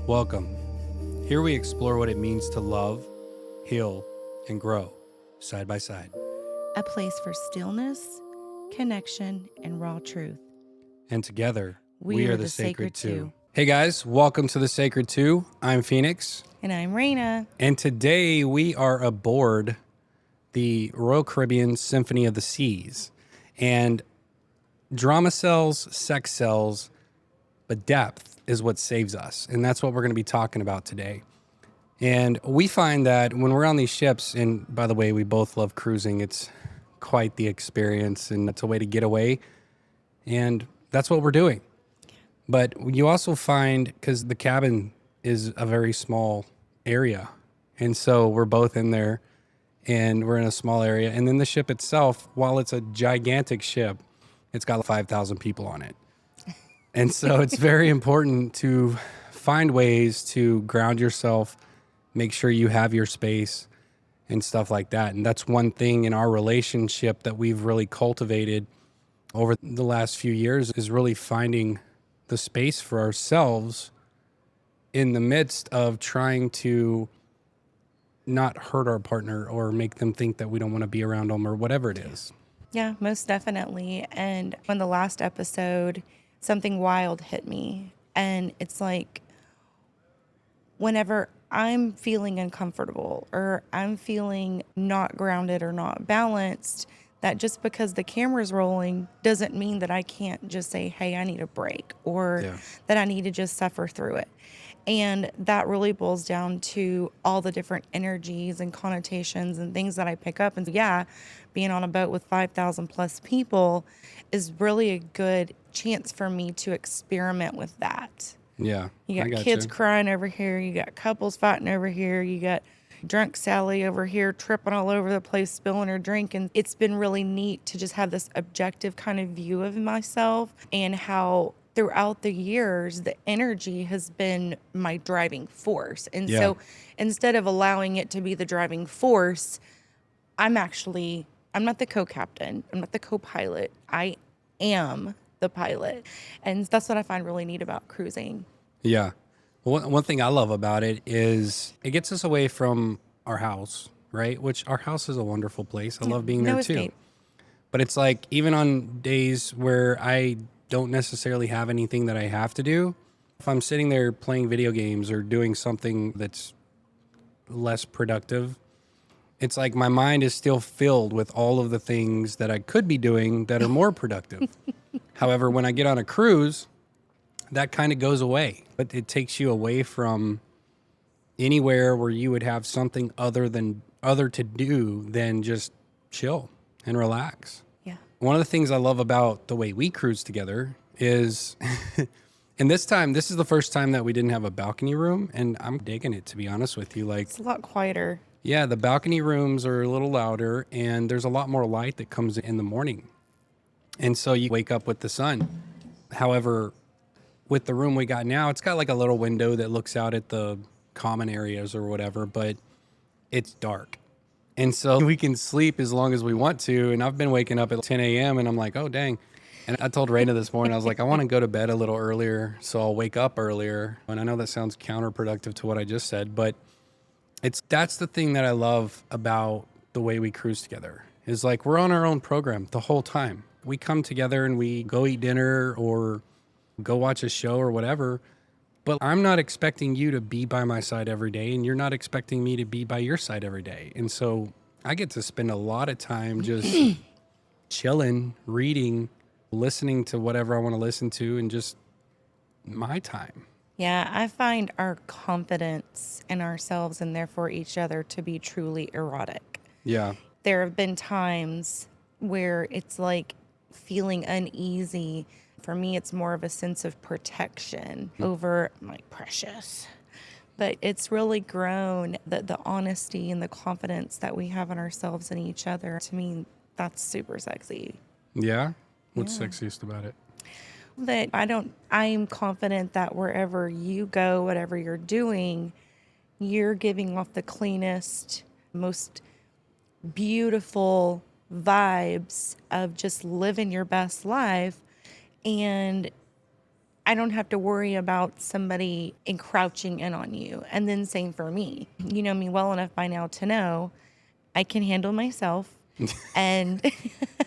Welcome. Here we explore what it means to love, heal, and grow side by side. A place for stillness, connection, and raw truth. And together, We are the Sacred Two. Hey guys, welcome to the Sacred Two. I'm Phoenix, And I'm Rayna. and today we are aboard the Royal Caribbean Symphony of the Seas. And drama sells, sex sells, but depth is what saves us. And that's what we're going to be talking about today. And we find that when we're on these ships, and by the way, we both love cruising, it's quite the experience and it's a way to get away. And that's what we're doing. But you also find, because the cabin is a very small area, and so we're both in there and we're in a small area. And then the ship itself, while it's a gigantic ship, it's got 5,000 people on it. And so it's very important to find ways to ground yourself, make sure you have your space and stuff like that. And that's one thing in our relationship that we've really cultivated over the last few years is really finding the space for ourselves in the midst of trying to not hurt our partner or make them think that we don't want to be around them or whatever it is. Yeah, most definitely. And on the last episode, something wild hit me. And it's like, whenever I'm feeling uncomfortable or I'm feeling not grounded or not balanced, that just because the camera's rolling doesn't mean that I can't just say, hey, I need a break, or that I need to just suffer through it. And that really boils down to all the different energies and connotations and things that I pick up. And yeah, being on a boat with 5,000 plus people is really a good chance for me to experiment with that. Yeah. You got kids crying over here. You got couples fighting over here. You got drunk Sally over here tripping all over the place, spilling her drink. And it's been really neat to just have this objective kind of view of myself and how throughout the years, the energy has been my driving force. And so instead of allowing it to be the driving force, I'm not the co-captain. I'm not the co-pilot. I am the pilot. And that's what I find really neat about cruising. Yeah. One thing I love about it is it gets us away from our house, right? Which our house is a wonderful place. I love being there too. But it's like, even on days where I don't necessarily have anything that I have to do, if I'm sitting there playing video games or doing something that's less productive, it's like my mind is still filled with all of the things that I could be doing that are more productive. However, when I get on a cruise, that kind of goes away. But it takes you away from anywhere where you would have something other to do than just chill and relax. Yeah. One of the things I love about the way we cruise together is, and this is the first time that we didn't have a balcony room, and I'm digging it, to be honest with you. Like, it's a lot quieter. Yeah, the balcony rooms are a little louder, and there's a lot more light that comes in the morning. And so you wake up with the sun. However, with the room we got now, it's got like a little window that looks out at the common areas or whatever, but it's dark. And so we can sleep as long as we want to. And I've been waking up at 10 a.m. and I'm like, oh, dang. And I told Rayna this morning, I was like, I want to go to bed a little earlier, so I'll wake up earlier. And I know that sounds counterproductive to what I just said, but that's the thing that I love about the way we cruise together, is like we're on our own program the whole time. We come together and we go eat dinner or go watch a show or whatever, but I'm not expecting you to be by my side every day, and you're not expecting me to be by your side every day. And so I get to spend a lot of time just chilling, reading, listening to whatever I want to listen to, and just my time. Yeah, I find our confidence in ourselves and therefore each other to be truly erotic. Yeah. There have been times where it's like feeling uneasy. For me, it's more of a sense of protection over my precious. But it's really grown, the honesty and the confidence that we have in ourselves and each other. To me, that's super sexy. Yeah? What's sexiest about it? That I'm confident that wherever you go, whatever you're doing, you're giving off the cleanest, most beautiful vibes of just living your best life. And I don't have to worry about somebody encroaching in on you. And then same for me. You know me well enough by now to know I can handle myself. And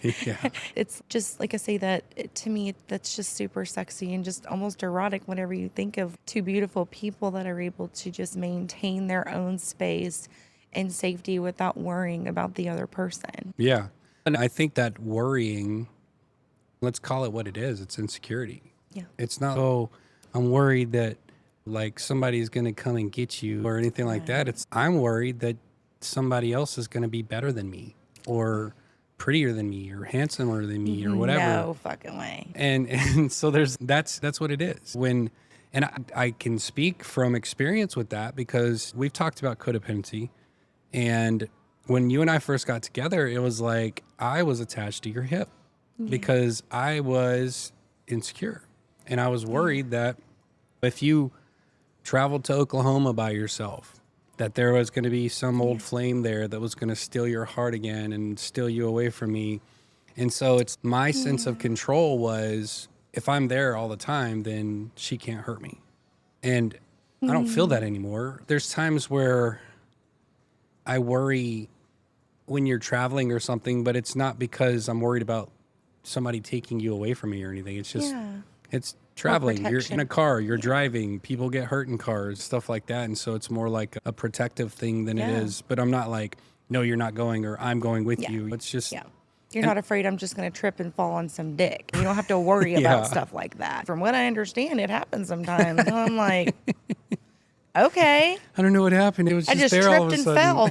Yeah. it's just like I say that to me, that's just super sexy and just almost erotic whenever you think of two beautiful people that are able to just maintain their own space and safety without worrying about the other person. Yeah. And I think that worrying, let's call it what it is. It's insecurity. Yeah. It's not, oh, I'm worried that like somebody's going to come and get you or anything like that. It's, I'm worried that somebody else is going to be better than me or prettier than me or handsomer than me or whatever. No fucking way. And so that's what it is. When, and I can speak from experience with that because we've talked about codependency. And when you and I first got together, it was like I was attached to your hip because I was insecure. And I was worried that if you traveled to Oklahoma by yourself, that there was going to be some old flame there that was going to steal your heart again and steal you away from me. And so it's my sense of control was if I'm there all the time, then she can't hurt me. And I don't feel that anymore. There's times where I worry when you're traveling or something, but it's not because I'm worried about somebody taking you away from me or anything. It's just, it's traveling. You're in protection. a car, you're driving, people get hurt in cars, stuff like that. And so it's more like a protective thing than it is. But I'm not like, no, you're not going or I'm going with you. It's just, You're not afraid I'm just going to trip and fall on some dick. You don't have to worry about stuff like that. From what I understand, it happens sometimes. And I'm like, okay. I don't know what happened. It was I just just there all of tripped a and sudden. fell.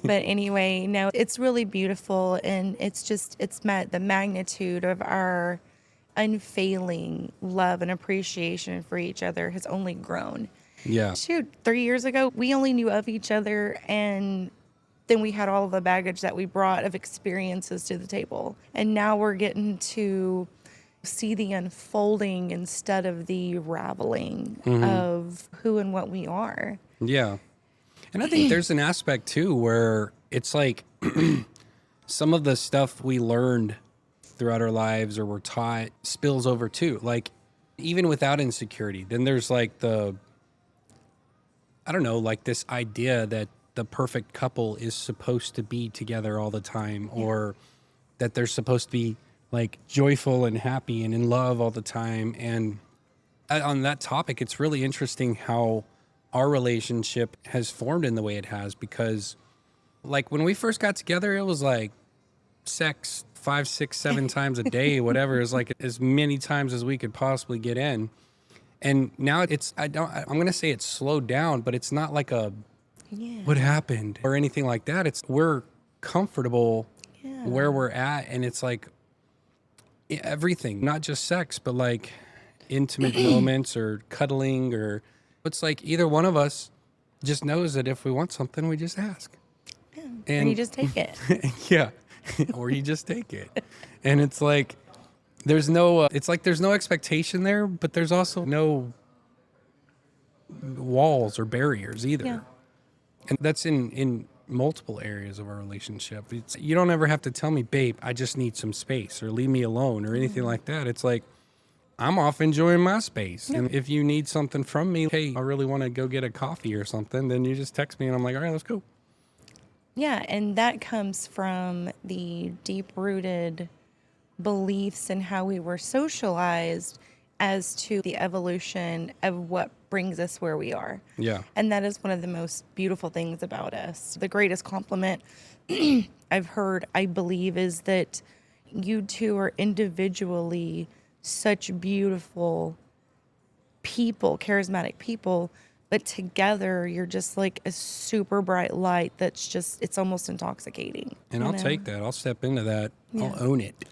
But anyway, no, it's really beautiful. And it's just, it's met the magnitude of our unfailing love and appreciation for each other has only grown. Yeah. Shoot, 3 years ago, we only knew of each other, and then we had all of the baggage that we brought of experiences to the table. And now we're getting to see the unfolding instead of the raveling of who and what we are. Yeah. And I think there's an aspect too where it's like some of the stuff we learned throughout our lives or were taught spills over too. Like even without insecurity, then there's like the, I don't know, like this idea that the perfect couple is supposed to be together all the time or that they're supposed to be like joyful and happy and in love all the time. And on that topic, it's really interesting how our relationship has formed in the way it has because like when we first got together, it was like sex 5, 6, 7 times a day, whatever. It's like as many times as we could possibly get in. And now it's, I'm going to say it's slowed down, but it's not like a, what happened or anything like that. It's, we're comfortable where we're at. And it's like everything, not just sex, but like intimate moments or cuddling or it's like either one of us just knows that if we want something, we just ask. And you just take it. Yeah. Or you just take it. And it's like, there's no, it's like there's no expectation there, but there's also no walls or barriers either. Yeah. And that's in multiple areas of our relationship. It's, you don't ever have to tell me, babe, I just need some space or leave me alone or anything like that. It's like, I'm off enjoying my space. And if you need something from me, hey, I really want to go get a coffee or something, then you just text me and I'm like, all right, let's go. Yeah, and that comes from the deep-rooted beliefs and how we were socialized as to the evolution of what brings us where we are. Yeah. And that is one of the most beautiful things about us. The greatest compliment I've heard, I believe, is that you two are individually such beautiful people, charismatic people, but together you're just like a super bright light that's just, it's almost intoxicating. And I'll take that. I'll step into that. Yeah. I'll own it.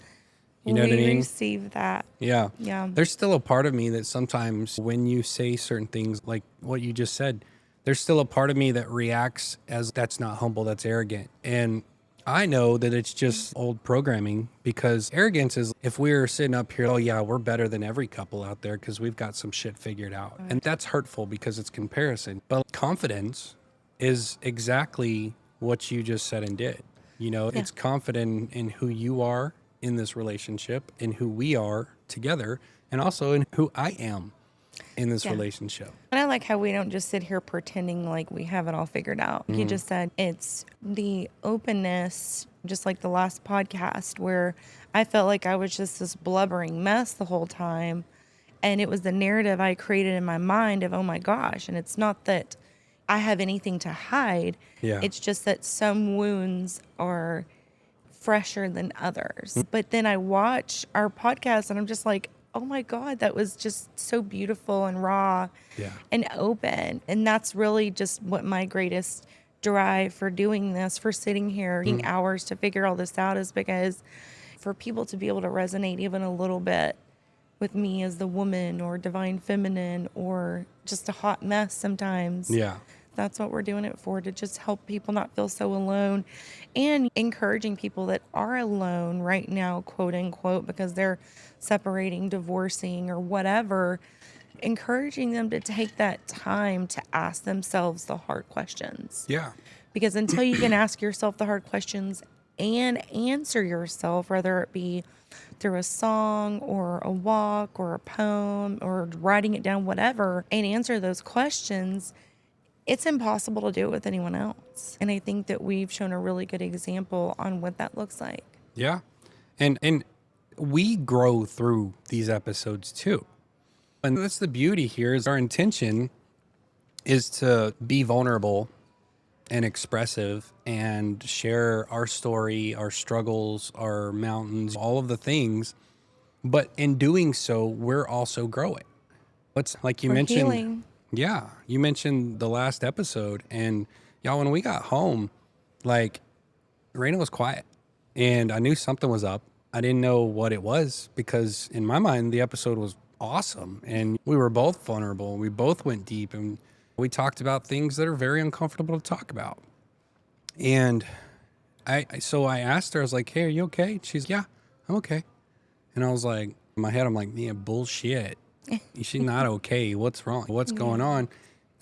You know what I mean? Receive that. Yeah. Yeah. There's still a part of me that sometimes when you say certain things like what you just said, there's still a part of me that reacts as that's not humble, that's arrogant. And I know that it's just old programming because arrogance is if we're sitting up here, oh yeah, we're better than every couple out there because we've got some shit figured out. And that's hurtful because it's comparison. But confidence is exactly what you just said and did. You know, it's confident in who you are in this relationship, in who we are together, and also in who I am in this Yeah. relationship. And I like how we don't just sit here pretending like we have it all figured out. You just said it's the openness, just like the last podcast, where I felt like I was just this blubbering mess the whole time. And it was the narrative I created in my mind of, oh my gosh. And it's not that I have anything to hide. Yeah. It's just that some wounds are fresher than others. But then I watch our podcast and I'm just like, oh my God, that was just so beautiful and raw Yeah. and open. And that's really just what my greatest drive for doing this, for sitting here taking hours to figure all this out, is because for people to be able to resonate even a little bit with me as the woman or divine feminine or just a hot mess sometimes. Yeah. That's what we're doing it for, to just help people not feel so alone, and encouraging people that are alone right now, quote unquote, because they're separating, divorcing, or whatever, encouraging them to take that time to ask themselves the hard questions. Yeah. Because until you can ask yourself the hard questions and answer yourself, whether it be through a song or a walk or a poem or writing it down, whatever, and answer those questions, it's impossible to do it with anyone else. And I think that we've shown a really good example on what that looks like. Yeah. And we grow through these episodes too. And that's the beauty here, is our intention is to be vulnerable and expressive and share our story, our struggles, our mountains, all of the things. But in doing so, we're also growing. What's like you We're mentioned, healing. yeah, you mentioned the last episode, and y'all, when we got home, like Rayna was quiet and I knew something was up. I didn't know what it was because in my mind, the episode was awesome and we were both vulnerable. We both went deep and we talked about things that are very uncomfortable to talk about. And so I asked her, I was like, hey, are you okay? She's, yeah, I'm okay. And I was like, in my head, I'm like, yeah, bullshit. She's not okay. What's wrong? What's going on?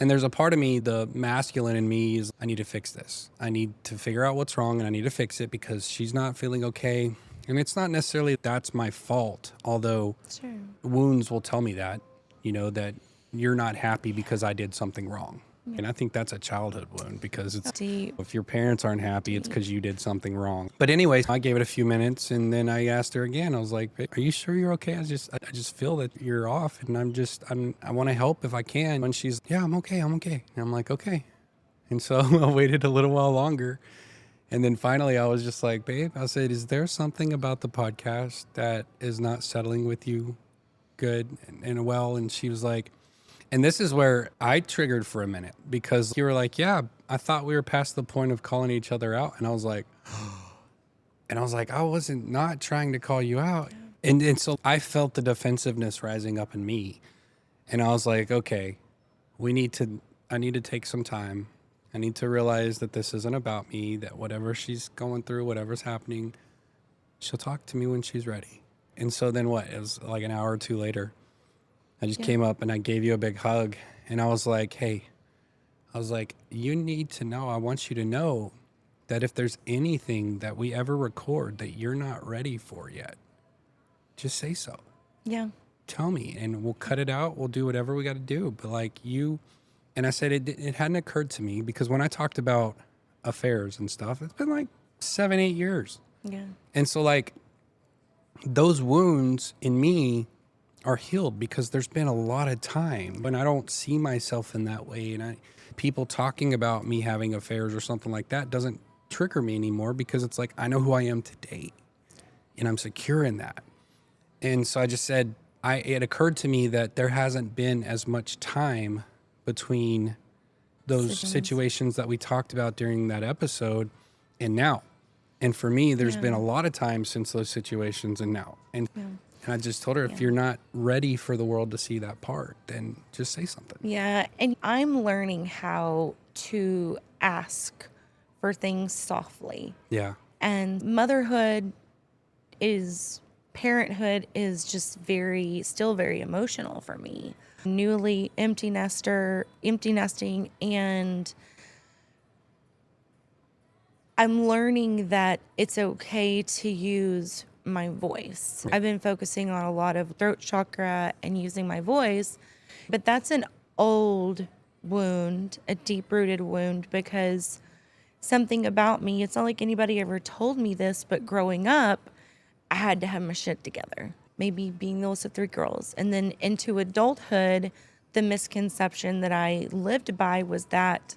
And there's a part of me, the masculine in me, is I need to fix this. I need to figure out what's wrong and I need to fix it because she's not feeling okay. And it's not necessarily that's my fault, although Sure. wounds will tell me that, that you're not happy because I did something wrong. And I think that's a childhood wound because it's Deep. if your parents aren't happy, it's because you did something wrong. But anyways, I gave it a few minutes and then I asked her again. I was like, "Are you sure you're okay? I just feel that you're off and I want to help if I can." And she's, "Yeah, I'm okay. I'm okay." And I'm like, "Okay." And so I waited a little while longer. And then finally I was just like, "Babe," I said, "is there something about the podcast that is not settling with you good and well?" And she was like, and this is where I triggered for a minute because you were like, "Yeah, I thought we were past the point of calling each other out." And I was like, I wasn't not trying to call you out. And so I felt the defensiveness rising up in me. And I was like, okay, I need to take some time. I need to realize that this isn't about me, that whatever she's going through, whatever's happening, she'll talk to me when she's ready. And so then what? It was like an hour or two later. I just came up and I gave you a big hug and I was like, hey, you need to know, I want you to know that if there's anything that we ever record that you're not ready for yet, just say so. Yeah. Tell me and we'll cut it out. We'll do whatever we got to do. But and I said, it hadn't occurred to me because when I talked about affairs and stuff, it's been like 7-8 years. Yeah. And so like those wounds in me are healed because there's been a lot of time when I don't see myself in that way. And people talking about me having affairs or something like that doesn't trigger me anymore because it's like, I know who I am today and I'm secure in that. And so I just said, it occurred to me that there hasn't been as much time between those situations that we talked about during that episode and now. And for me, there's been a lot of time since those situations and now. And I just told her, if you're not ready for the world to see that part, then just say something. Yeah. And I'm learning how to ask for things softly. Yeah. And parenthood is just still very emotional for me. Newly empty nesting, and I'm learning that it's okay to use my voice. I've been focusing on a lot of throat chakra and using my voice, but that's an old wound, a deep-rooted wound, because something about me, it's not like anybody ever told me this, but growing up, I had to have my shit together. Maybe being the oldest of three girls. And then into adulthood, the misconception that I lived by was that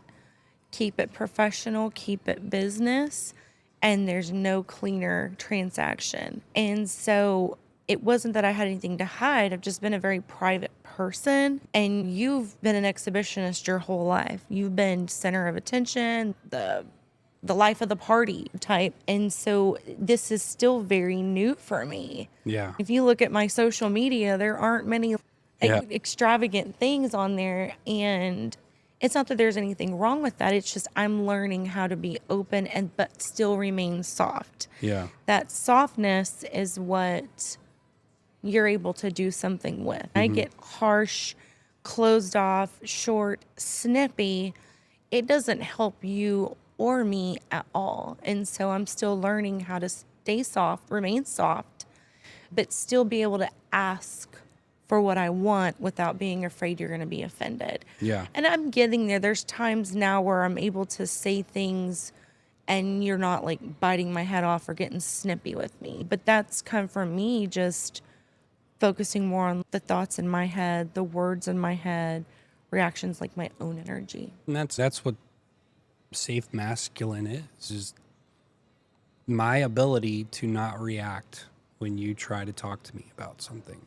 keep it professional, keep it business, and there's no cleaner transaction. And so it wasn't that I had anything to hide. I've just been a very private person. And you've been an exhibitionist your whole life. You've been center of attention, the life of the party type. And so this is still very new for me. Yeah. If you look at my social media, there aren't many Yeah. extravagant things on there. And it's not that there's anything wrong with that. It's just I'm learning how to be open and but still remain soft. Yeah. That softness is what you're able to do something with. I get harsh, closed off, short, snippy. It doesn't help you or me at all. And so I'm still learning how to stay soft, remain soft, but still be able to ask for what I want without being afraid you're going to be offended. Yeah. And I'm getting there. There's times now where I'm able to say things and you're not like biting my head off or getting snippy with me. But that's come from me just focusing more on the thoughts in my head, the words in my head, reactions like my own energy. And that's what safe masculine is my ability to not react when you try to talk to me about something,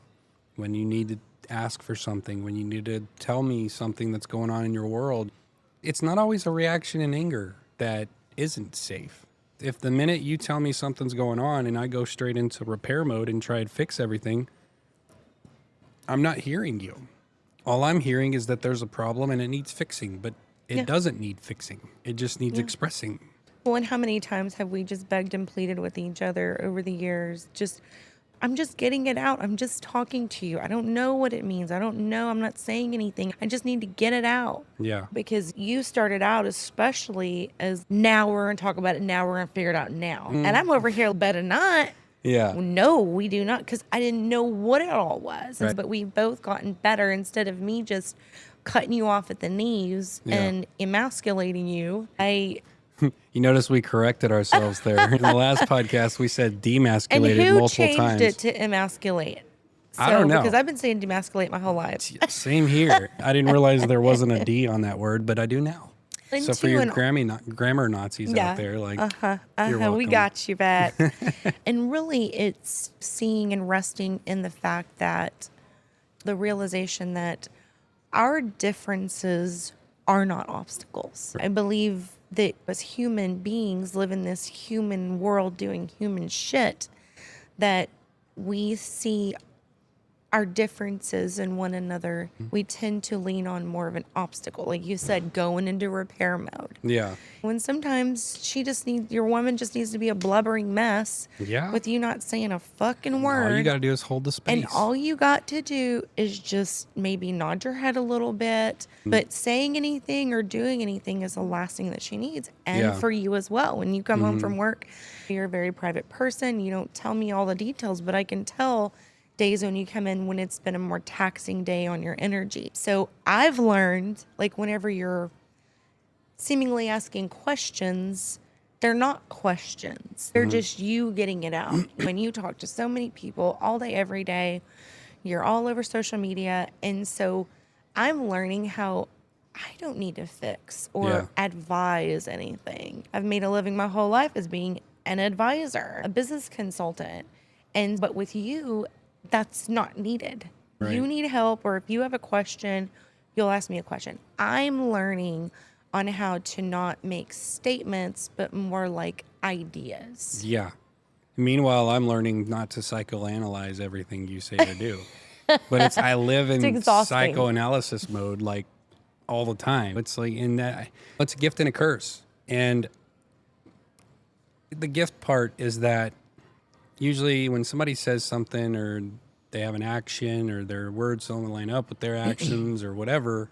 when you need to ask for something, when you need to tell me something that's going on in your world. It's not always a reaction in anger that isn't safe. If the minute you tell me something's going on and I go straight into repair mode and try to fix everything, I'm not hearing you. All I'm hearing is that there's a problem and it needs fixing, but it doesn't need fixing. It just needs expressing. Well, and how many times have we just begged and pleaded with each other over the years? I'm just getting it out. I'm just talking to you. I don't know what it means. I don't know. I'm not saying anything. I just need to get it out. Yeah. Because you started out especially as now we're going to talk about it. Now we're going to figure it out now. And I'm over here, better not. Yeah. No, we do not. Because I didn't know what it all was. Right. But we've both gotten better instead of me just cutting you off at the knees and emasculating you. You notice we corrected ourselves there. In the last podcast, we said demasculated and who multiple changed times. it to emasculate? I don't know. Because I've been saying demasculate my whole life. Same here. I didn't realize there wasn't a D on that word, but I do now. And So for two, your and- grammar Nazis out there, like, you're welcome. we got you back. And really, it's seeing and resting in the fact that the realization that our differences are not obstacles. I believe that as human beings live in this human world doing human shit, that we see our differences in one another, we tend to lean on more of an obstacle. Like you said, going into repair mode. Yeah. When sometimes your woman just needs to be a blubbering mess Yeah. with you not saying a fucking word. All you got to do is hold the space. And all you got to do is just maybe nod your head a little bit, but saying anything or doing anything is the last thing that she needs. And for you as well. When you come home from work, you're a very private person. You don't tell me all the details, but I can tell days when you come in when it's been a more taxing day on your energy. So I've learned, like, whenever you're seemingly asking questions, they're not questions. They're just you getting it out. When you talk to so many people all day, every day, you're all over social media. And so I'm learning how I don't need to fix or advise anything. I've made a living my whole life as being an advisor, a business consultant. But with you, that's not needed. Right. You need help, or if you have a question, you'll ask me a question. I'm learning on how to not make statements, but more like ideas. Yeah. Meanwhile, I'm learning not to psychoanalyze everything you say to do. But I live in exhausting. psychoanalysis mode like all the time. It's like it's a gift and a curse. And the gift part is that usually when somebody says something or they have an action or their words don't line up with their actions or whatever,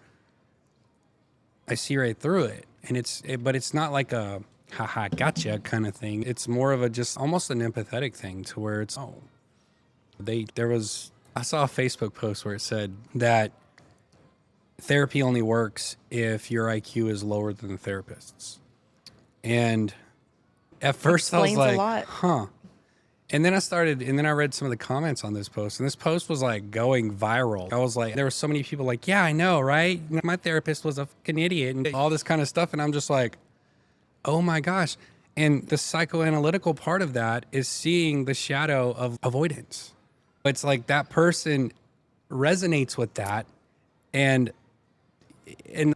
I see right through it. And but it's not like a haha, gotcha kind of thing. It's more of a just almost an empathetic thing to where it's, oh, I saw a Facebook post where it said that therapy only works if your IQ is lower than the therapist's. And at first I was Explains a like, lot. huh. And then I read some of the comments on this post, and this post was like going viral. I was like, there were so many people like, yeah, I know, right? My therapist was a fucking idiot and all this kind of stuff. And I'm just like, oh my gosh. And the psychoanalytical part of that is seeing the shadow of avoidance. It's like that person resonates with that and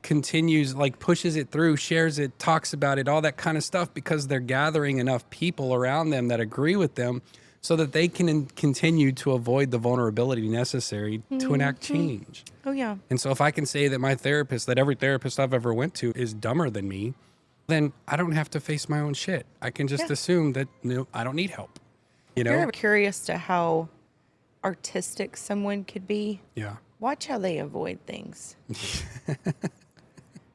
continues, like pushes it through, shares it, talks about it, all that kind of stuff, because they're gathering enough people around them that agree with them so that they can continue to avoid the vulnerability necessary to enact change. Oh, yeah. And so if I can say that that every therapist I've ever went to is dumber than me, then I don't have to face my own shit. I can just assume that I don't need help. You know? You're curious to how artistic someone could be. Yeah. Watch how they avoid things.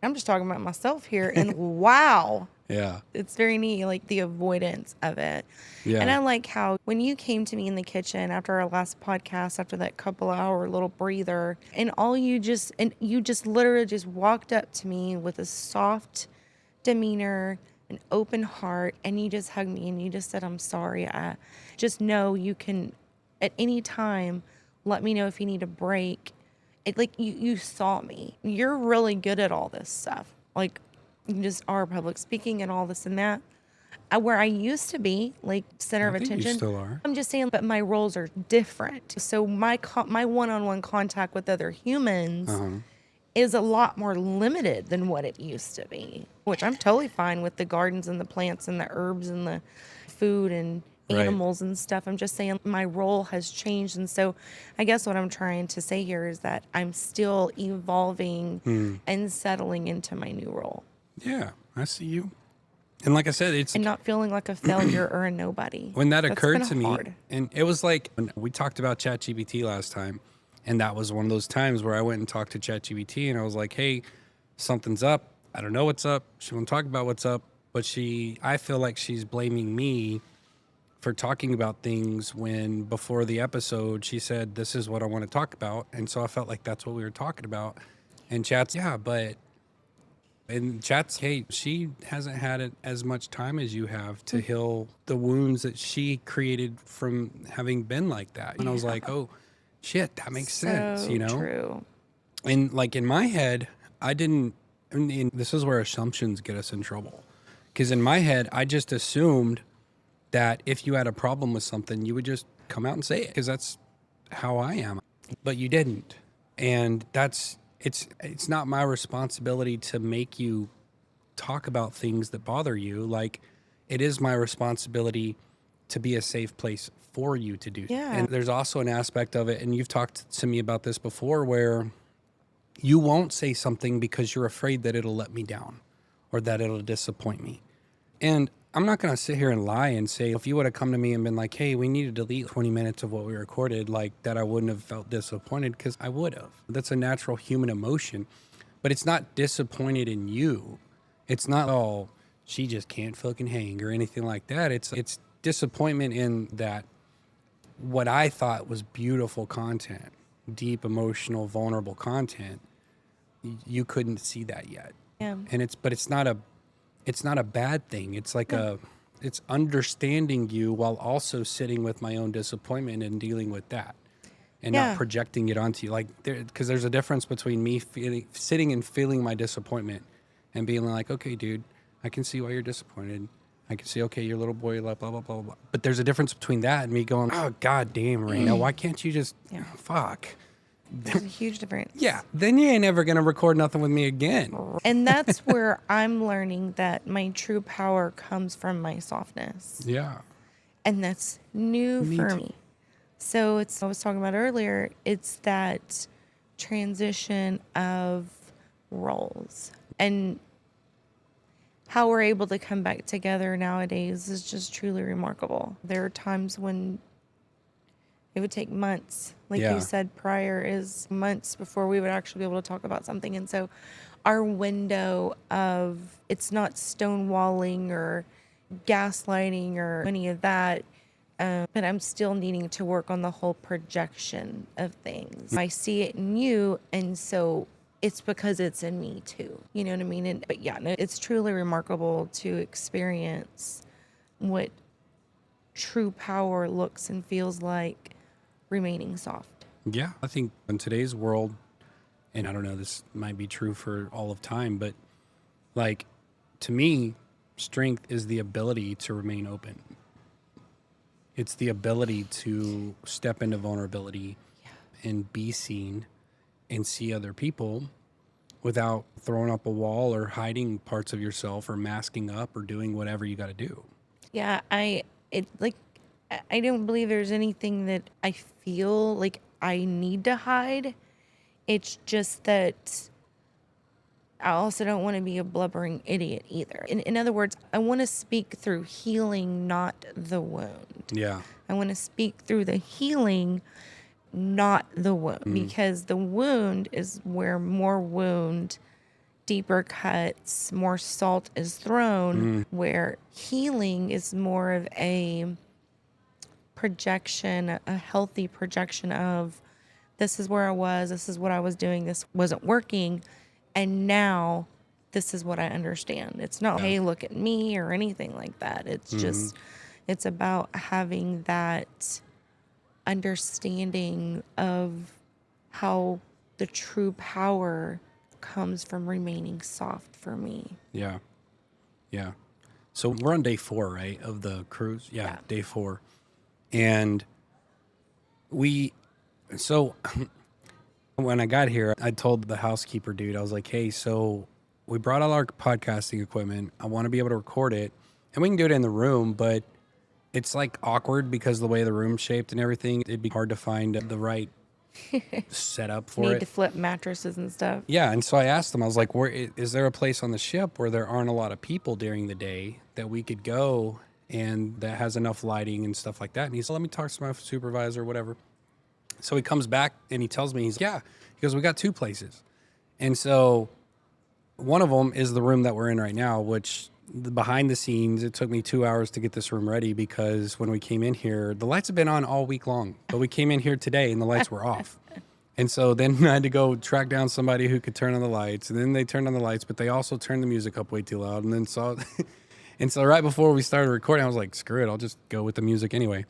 I'm just talking about myself here, and wow. Yeah. It's very neat, like the avoidance of it. Yeah. And I like how when you came to me in the kitchen after our last podcast, after that couple hour little breather, and you just literally just walked up to me with a soft demeanor, an open heart, and you just hugged me and you just said, I'm sorry. I just know you can at any time let me know if you need a break. It like you saw me. You're really good at all this stuff. Like you just are public speaking and all this and that. Where I used to be like center of I think attention. you still are. I'm just saying, but my roles are different. So my one-on-one contact with other humans is a lot more limited than what it used to be, which I'm totally fine with the gardens and the plants and the herbs and the food and animals and stuff. I'm just saying my role has changed. And so I guess what I'm trying to say here is that I'm still evolving and settling into my new role. Yeah, I see you. And like I said, and not feeling like a failure or a nobody. When that That's occurred kinda to me, hard. and it was like, when we talked about ChatGPT last time, and that was one of those times where I went and talked to ChatGPT and I was like, hey, something's up. I don't know what's up. She won't talk about what's up, but I feel like she's blaming me for talking about things when before the episode she said, this is what I want to talk about. And so I felt like that's what we were talking about. And Chat's, hey, she hasn't had it as much time as you have to heal the wounds that she created from having been like that. And I was like, oh shit, that makes sense, So you know? true. And like in my head, this is where assumptions get us in trouble. Because in my head, I just assumed that if you had a problem with something, you would just come out and say it, because that's how I am. But you didn't. And it's not my responsibility to make you talk about things that bother you. Like, it is my responsibility to be a safe place for you to do. Yeah. And there's also an aspect of it, and you've talked to me about this before, where you won't say something because you're afraid that it'll let me down or that it'll disappoint me. And I'm not going to sit here and lie and say, if you would have come to me and been like, hey, we need to delete 20 minutes of what we recorded, like that, I wouldn't have felt disappointed, because I would have. That's a natural human emotion. But it's not disappointed in you. It's not, oh, she just can't fucking hang or anything like that. It's disappointment in that what I thought was beautiful content, deep, emotional, vulnerable content, you couldn't see that yet. Yeah. And it's not a bad thing. It's like it's understanding you while also sitting with my own disappointment and dealing with that, and not projecting it onto you. Like, because there's a difference between me sitting and feeling my disappointment and being like, okay, dude, I can see why you're disappointed. I can see, okay, your little boy, blah, blah, blah, blah, blah. But there's a difference between that and me going, oh, God damn, Rayna, why can't you just, fuck. There's a huge difference. Yeah, then you ain't ever going to record nothing with me again. And that's where I'm learning that my true power comes from my softness. Yeah. And that's new for me. So I was talking about earlier, it's that transition of roles. And how we're able to come back together nowadays is just truly remarkable. There are times when It would take months. Like Yeah. you said prior, is months before we would actually be able to talk about something. And so our window of, it's not stonewalling or gaslighting or any of that. But I'm still needing to work on the whole projection of things. I see it in you, and so it's because it's in me too. You know what I mean? But yeah, no, it's truly remarkable to experience what true power looks and feels like remaining soft. Yeah. I think in today's world, and I don't know, this might be true for all of time, but like to me, strength is the ability to remain open. It's the ability to step into vulnerability and be seen and see other people without throwing up a wall or hiding parts of yourself or masking up or doing whatever you got to do. Yeah, I don't believe there's anything that I feel like I need to hide. It's just that I also don't want to be a blubbering idiot either. In other words, I want to speak through healing, not the wound. Yeah. I want to speak through the healing, not the wound, because the wound is where more wound, deeper cuts, more salt is thrown, where healing is more of a projection, a healthy projection of this is where I was, this is what I was doing, this wasn't working, and now this is what I understand. It's not, hey, look at me or anything like that. It's just, it's about having that understanding of how the true power comes from remaining soft for me. Yeah. Yeah. So we're on day 4, right, of the cruise? Yeah, Yeah. day 4. And so when I got here, I told the housekeeper dude, I was like, hey, so we brought all our podcasting equipment. I want to be able to record it. And we can do it in the room, but it's like awkward because of the way the room's shaped and everything. It'd be hard to find the right setup for Need it. to flip mattresses and stuff. Yeah, and so I asked them, I was like, where is there a place on the ship where there aren't a lot of people during the day that we could go and that has enough lighting and stuff like that? And he said, let me talk to my supervisor or whatever. So he comes back and he tells me, he goes, we got 2 places. And so one of them is the room that we're in right now, which behind the scenes, it took me 2 hours to get this room ready because when we came in here, the lights have been on all week long, but we came in here today and the lights were off. And so then I had to go track down somebody who could turn on the lights, and then they turned on the lights, but they also turned the music up way too loud. And then and so right before we started recording, I was like, screw it, I'll just go with the music anyway.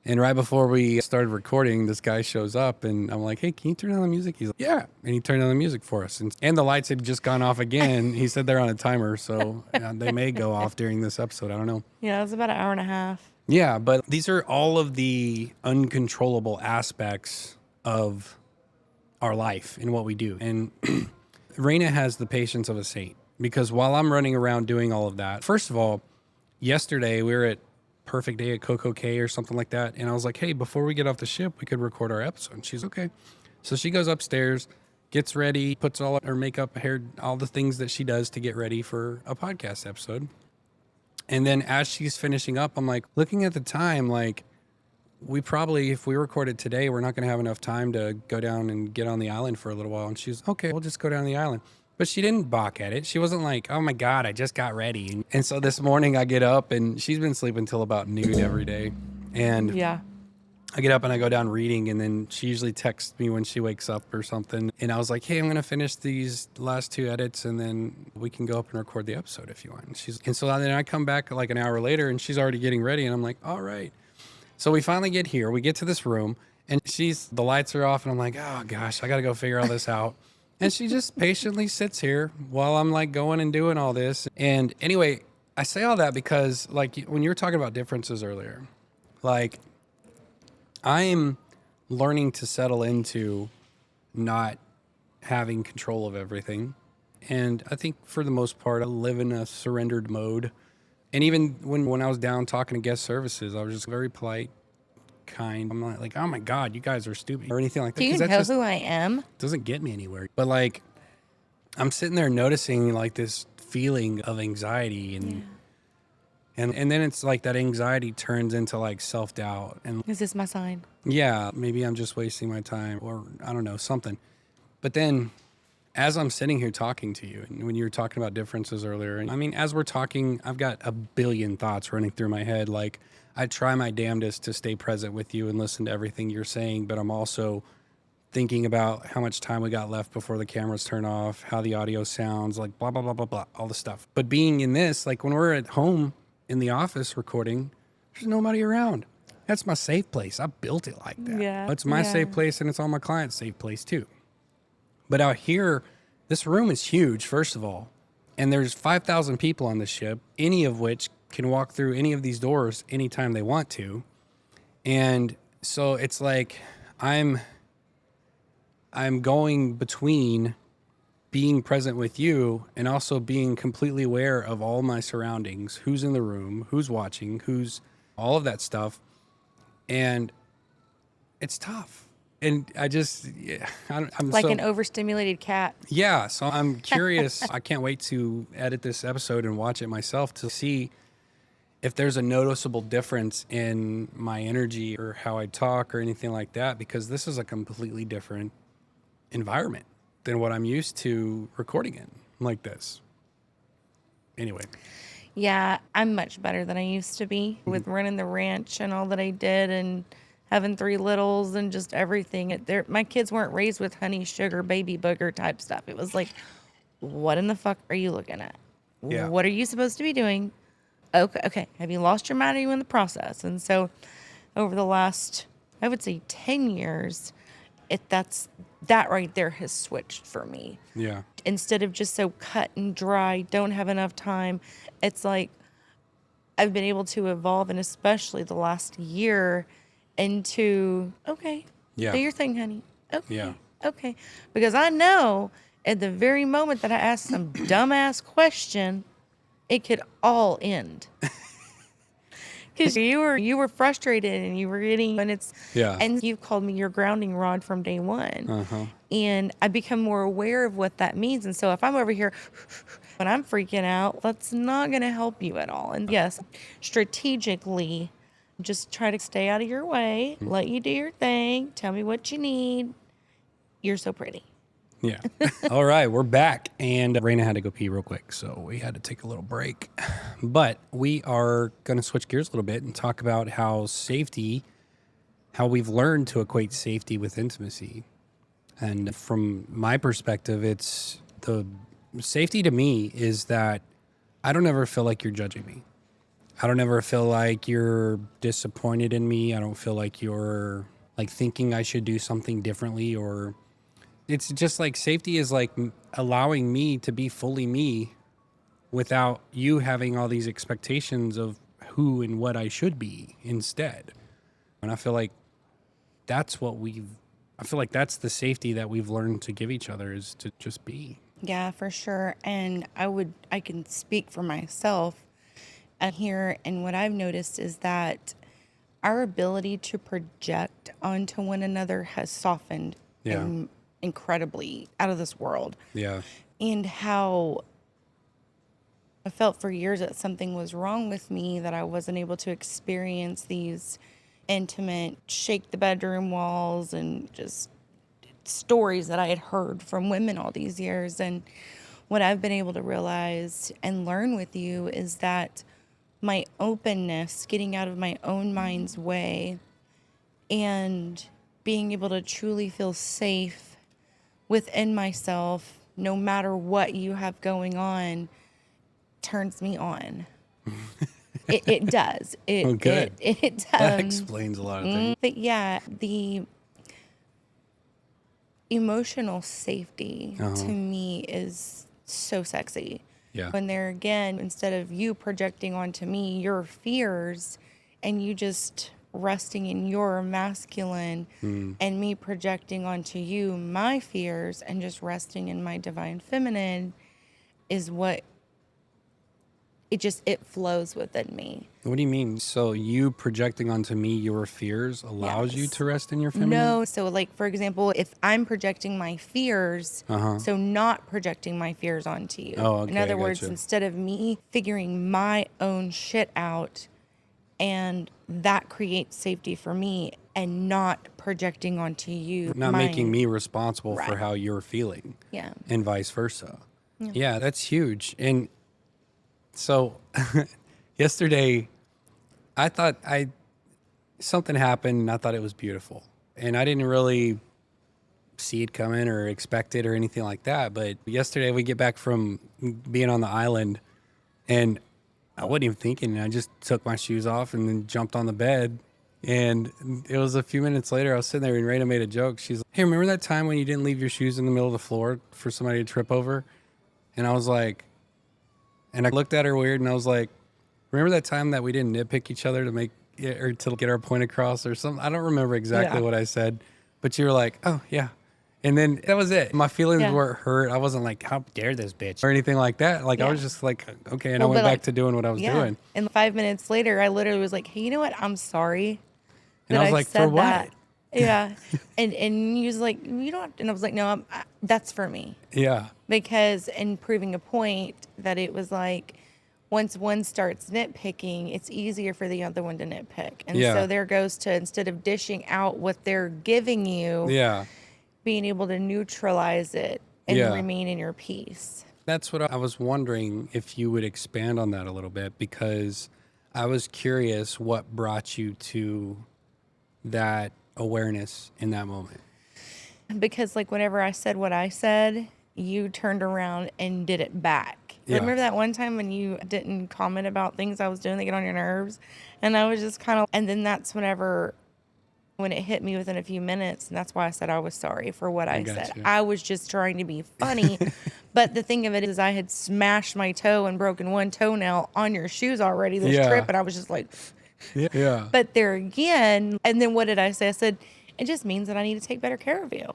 And right before we started recording, this guy shows up and I'm like, hey, can you turn on the music? He's like, yeah. And he turned on the music for us. And the lights had just gone off again. He said they're on a timer, so they may go off during this episode. I don't know. Yeah, it was about an hour and a half. Yeah, but these are all of the uncontrollable aspects of our life and what we do. And Rayna has the patience of a saint because while I'm running around doing all of that, first of all, yesterday we were at Perfect Day at Coco K or something like that. And I was like, hey, before we get off the ship, we could record our episode. And she's okay. So she goes upstairs, gets ready, puts all her makeup, hair, all the things that she does to get ready for a podcast episode. And then as she's finishing up, I'm like, looking at the time, like, we probably, if we record it today, we're not going to have enough time to go down and get on the island for a little while. And she's, okay, we'll just go down the island. But she didn't balk at it. She wasn't like, oh my God, I just got ready. And so this morning I get up and she's been sleeping till about noon every day. And Yeah. I get up and I go down reading, and then she usually texts me when she wakes up or something. And I was like, hey, I'm going to finish these last 2 edits and then we can go up and record the episode if you want. And so then I come back like an hour later and she's already getting ready. And I'm like, all right. So we finally get here. We get to this room and the lights are off and I'm like, oh gosh, I got to go figure all this out. And she just patiently sits here while I'm like going and doing all this. And anyway, I say all that because like when you were talking about differences earlier, like I'm learning to settle into not having control of everything. And I think for the most part, I live in a surrendered mode. And even when I was down talking to guest services, I was just very polite, kind. I'm not like, oh my God, you guys are stupid or anything like that. Do you 'cause that know just who I am? doesn't get me anywhere. But like, I'm sitting there noticing like this feeling of anxiety and And then it's like that anxiety turns into like self-doubt and Is this my sign? yeah, maybe I'm just wasting my time or I don't know, something. But then as I'm sitting here talking to you, and when you were talking about differences earlier, and I mean, as we're talking, I've got a billion thoughts running through my head. Like, I try my damnedest to stay present with you and listen to everything you're saying, but I'm also thinking about how much time we got left before the cameras turn off, how the audio sounds, like blah, blah, blah, blah, blah, all the stuff. But being in this, like when we're at home in the office recording, there's nobody around. That's my safe place. I built it like that. Yeah. It's my safe place and it's all my clients' safe place too. But out here, this room is huge, first of all. And there's 5,000 people on this ship, any of which can walk through any of these doors anytime they want to. And so it's like I'm going between being present with you and also being completely aware of all my surroundings, who's in the room, who's watching, who's all of that stuff. And it's tough. And I just, yeah, I'm Like so, an overstimulated cat. yeah. So I'm curious. I can't wait to edit this episode and watch it myself to see if there's a noticeable difference in my energy or how I talk or anything like that, because this is a completely different environment than what I'm used to recording in like this. Anyway. Yeah, I'm much better than I used to be with running the ranch and all that I did and having 3 littles and just everything. My kids weren't raised with honey, sugar, baby booger type stuff. It was like, what in the fuck are you looking at? Yeah. What are you supposed to be doing? Okay. Have you lost your mind? Are you in the process? And so over the last, I would say 10 years, that right there has switched for me. Yeah. Instead of just so cut and dry, don't have enough time, it's like I've been able to evolve, and especially the last year, into okay, Yeah. do your thing, honey. Okay, Yeah. okay, because I know at the very moment that I ask some dumbass question, it could all end. Because you were frustrated and you were getting Yeah. and you've called me your grounding rod from day one. Uh-huh. And I become more aware of what that means. And so if I'm over here when I'm freaking out, that's not going to help you at all. And yes, strategically, just try to stay out of your way, let you do your thing, tell me what you need. You're so pretty. Yeah. All right, we're back. And Rayna had to go pee real quick, so we had to take a little break. But we are going to switch gears a little bit and talk about how we've learned to equate safety with intimacy. And from my perspective, it's the safety to me is that I don't ever feel like you're judging me. I don't ever feel like you're disappointed in me. I don't feel like you're like thinking I should do something differently, or it's just like safety is like allowing me to be fully me without you having all these expectations of who and what I should be instead. And I feel like that's the safety that we've learned to give each other is to just be. Yeah, for sure. And I can speak for myself here. And what I've noticed is that our ability to project onto one another has softened Yeah. incredibly, out of this world. Yeah. And how I felt for years that something was wrong with me, that I wasn't able to experience these intimate, shake the bedroom walls and just stories that I had heard from women all these years. And what I've been able to realize and learn with you is that my openness, getting out of my own mind's way and being able to truly feel safe within myself, no matter what you have going on, turns me on. It does. Oh, good. It does. That explains a lot of things. But yeah, the emotional safety to me is so sexy. Yeah. When there again, instead of you projecting onto me your fears and you just resting in your masculine and me projecting onto you my fears and just resting in my divine feminine is what it flows within me. What do you mean? So you projecting onto me your fears allows you Yes. to rest in your feminine? No, so like for example, if I'm projecting my fears, so not projecting my fears onto you. Oh, okay, In other I words, gotcha. instead of me figuring my own shit out, and that creates safety for me, and not projecting onto you, Not making me responsible for Right. how you're feeling. Yeah. And vice versa. Yeah, that's huge. And so yesterday I thought something happened and I thought it was beautiful. And I didn't really see it coming or expect it or anything like that. But yesterday we get back from being on the island and I wasn't even thinking. I just took my shoes off and then jumped on the bed. And it was a few minutes later, I was sitting there and Rayna made a joke. She's like, hey, remember that time when you didn't leave your shoes in the middle of the floor for somebody to trip over? And I was like, and I looked at her weird and I was like, remember that time that we didn't nitpick each other to make or to get our point across or something? I don't remember exactly what I said, but you were like, oh, yeah. And then that was it. My feelings weren't hurt. I wasn't like, how dare this bitch or anything like that. Like, I was just like, okay. And I went back to doing what I was doing. And 5 minutes later, I literally was like, hey, you know what? I'm sorry. And I was like, for what? That. Yeah. and he was like, you don't have to. And I was like, no, that's for me. Yeah. Because in proving a point that it was like, once one starts nitpicking, it's easier for the other one to nitpick. And so there goes to, instead of dishing out what they're giving you, being able to neutralize it and remain in your peace. That's what I was wondering if you would expand on that a little bit, because I was curious what brought you to that awareness in that moment. Because like whenever I said what I said, you turned around and did it back. Remember that one time when you didn't comment about things I was doing that get on your nerves? And I was just kind of, and then that's when it hit me within a few minutes. And that's why I said I was sorry for what I said. You. I was just trying to be funny. But the thing of it is I had smashed my toe and broken one toenail on your shoes already this trip. And I was just like, yeah. But there again, and then what did I say? I said, it just means that I need to take better care of you.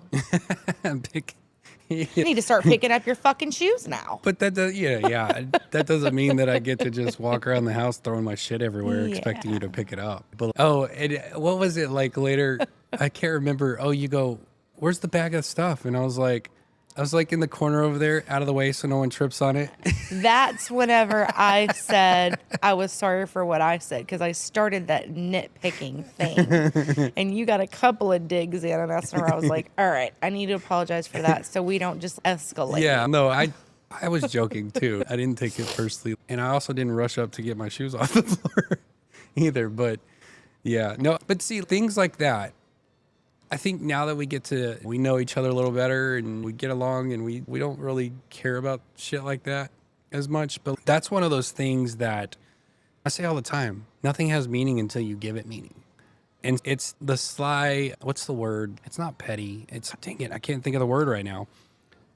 You need to start picking up your fucking shoes now. But that does, that doesn't mean that I get to just walk around the house throwing my shit everywhere, expecting you to pick it up. But what was it like later? I can't remember. Oh, you go, where's the bag of stuff? And I was like in the corner over there, out of the way, so no one trips on it. That's whenever I said I was sorry for what I said, because I started that nitpicking thing. And you got a couple of digs in, and that's where I was like, all right, I need to apologize for that so we don't just escalate. Yeah, no, I was joking too. I didn't take it personally. And I also didn't rush up to get my shoes off the floor either. But yeah, no, but see, things like that, I think now that we know each other a little better and we get along and we don't really care about shit like that as much. But that's one of those things that I say all the time. Nothing has meaning until you give it meaning. And it's the sly, what's the word? It's not petty. Dang it, I can't think of the word right now.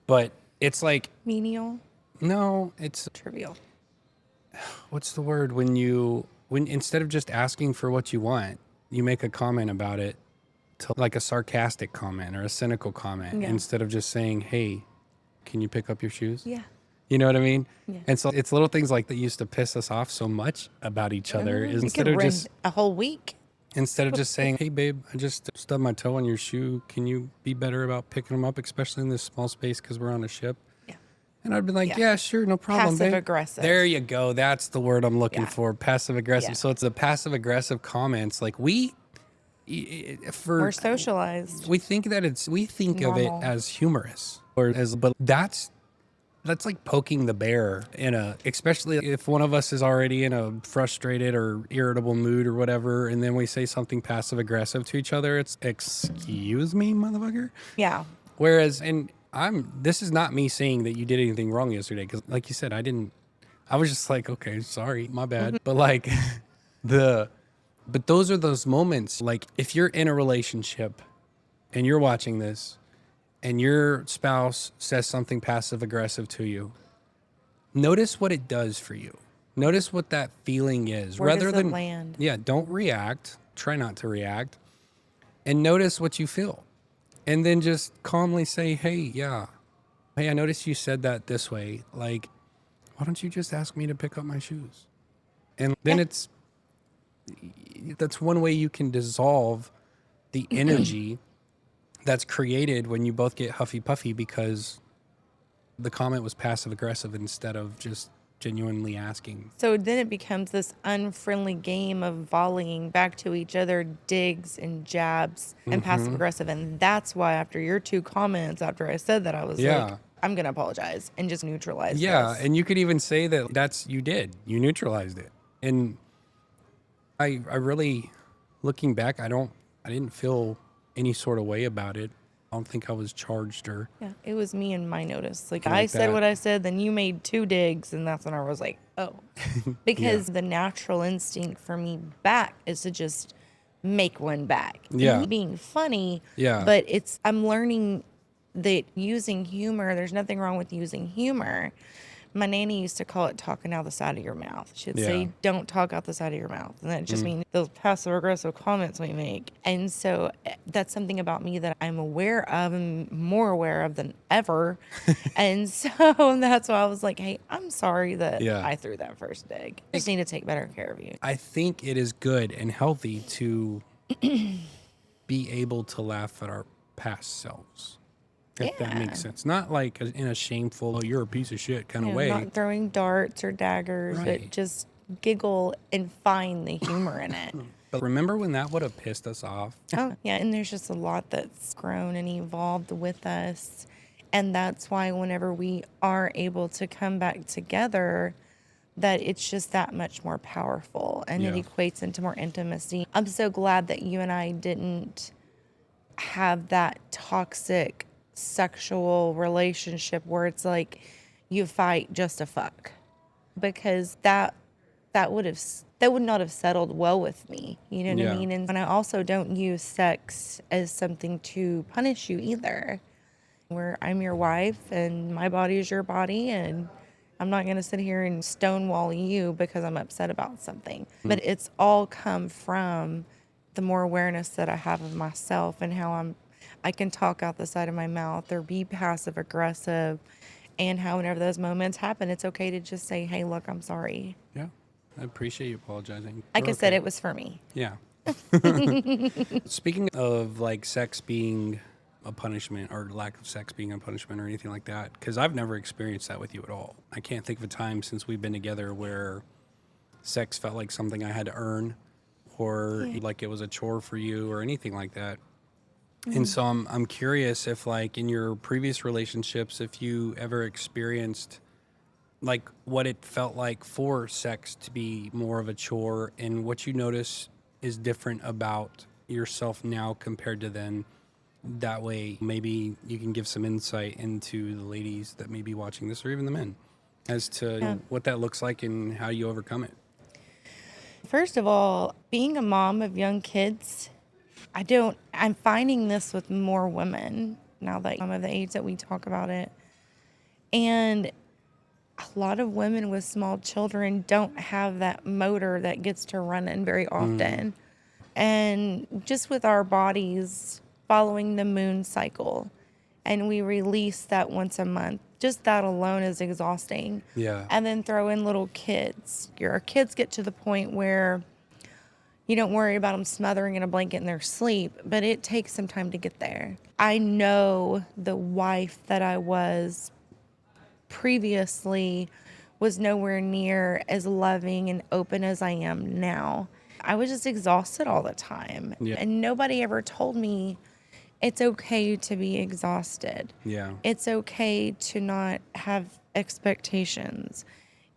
But it's like. Menial? No, it's. Trivial. What's the word? When instead of just asking for what you want, you make a comment about it. To like a sarcastic comment or a cynical comment instead of just saying, hey, can you pick up your shoes? Yeah. You know what I mean? Yeah. And so it's little things like that used to piss us off so much about each other. Is instead of just a whole week. Instead of just saying, hey, babe, I just stubbed my toe on your shoe. Can you be better about picking them up, especially in this small space because we're on a ship? Yeah. And I'd be like, yeah sure, no problem, passive babe. Aggressive. There you go. That's the word I'm looking for. Passive aggressive. Yeah. So it's the passive aggressive comments. Like we're socialized. We think of it as humorous but that's like poking the bear especially if one of us is already in a frustrated or irritable mood or whatever, and then we say something passive aggressive to each other. It's excuse me, motherfucker. Yeah. Whereas, and this is not me saying that you did anything wrong yesterday, because like you said, I was just like, okay, sorry, my bad. But like But those are those moments, like if you're in a relationship and you're watching this and your spouse says something passive aggressive to you, notice what it does for you. Notice what that feeling is. Where does it land? Yeah, don't react. Try not to react. And notice what you feel. And then just calmly say, hey, I noticed you said that this way. Like, why don't you just ask me to pick up my shoes? And then that's one way you can dissolve the energy that's created when you both get huffy puffy because the comment was passive aggressive instead of just genuinely asking. So then it becomes this unfriendly game of volleying back to each other, digs and jabs and passive aggressive. And that's why after your 2 comments, after I said that, I was like, I'm going to apologize and just neutralize this. And you could even say that you neutralized it. And I really, looking back, I didn't feel any sort of way about it. I don't think I was charged or Yeah, it was me and my notice. Like, like I said that. what I said, then you made 2 digs, and that's when I was like, oh. Because the natural instinct for me back is to just make one back. Yeah. And being funny. Yeah. But I'm learning that using humor, there's nothing wrong with using humor. My nanny used to call it talking out the side of your mouth. She'd say, don't talk out the side of your mouth. And that just means those passive aggressive comments we make. And so that's something about me that I'm aware of and more aware of than ever. And so that's why I was like, hey, I'm sorry that I threw that first dig. I just need to take better care of you. I think it is good and healthy to be able to laugh at our past selves. If that makes sense. Not like in a shameful, oh, you're a piece of shit kind of way. Not throwing darts or daggers, but just giggle and find the humor in it. But remember when that would have pissed us off? Oh, yeah. And there's just a lot that's grown and evolved with us. And that's why whenever we are able to come back together, that it's just that much more powerful and it equates into more intimacy. I'm so glad that you and I didn't have that toxic sexual relationship where it's like you fight just to fuck, because that would not have settled well with me. You know what I mean? And I also don't use sex as something to punish you either. Where I'm your wife and my body is your body, and I'm not going to sit here and stonewall you because I'm upset about something. But it's all come from the more awareness that I have of myself and how I can talk out the side of my mouth or be passive aggressive, and how whenever those moments happen, it's okay to just say, hey, look, I'm sorry. Yeah. I appreciate you apologizing. Like I said, it was for me. Yeah. Speaking of like sex being a punishment or lack of sex being a punishment or anything like that, because I've never experienced that with you at all. I can't think of a time since we've been together where sex felt like something I had to earn or like it was a chore for you or anything like that. And so I'm curious if like in your previous relationships, if you ever experienced like what it felt like for sex to be more of a chore and what you notice is different about yourself now compared to then. That way, maybe you can give some insight into the ladies that may be watching this or even the men as to what that looks like and how you overcome it. First of all, being a mom of young kids, I'm finding this with more women now that I'm of the age that we talk about it. And a lot of women with small children don't have that motor that gets to running very often. And just with our bodies following the moon cycle, and we release that once a month, just that alone is exhausting. Yeah. And then throw in little kids. Our kids get to the point where you don't worry about them smothering in a blanket in their sleep, but it takes some time to get there. I know the wife that I was previously was nowhere near as loving and open as I am now. I was just exhausted all the time. Yeah. And nobody ever told me it's okay to be exhausted. Yeah. It's okay to not have expectations.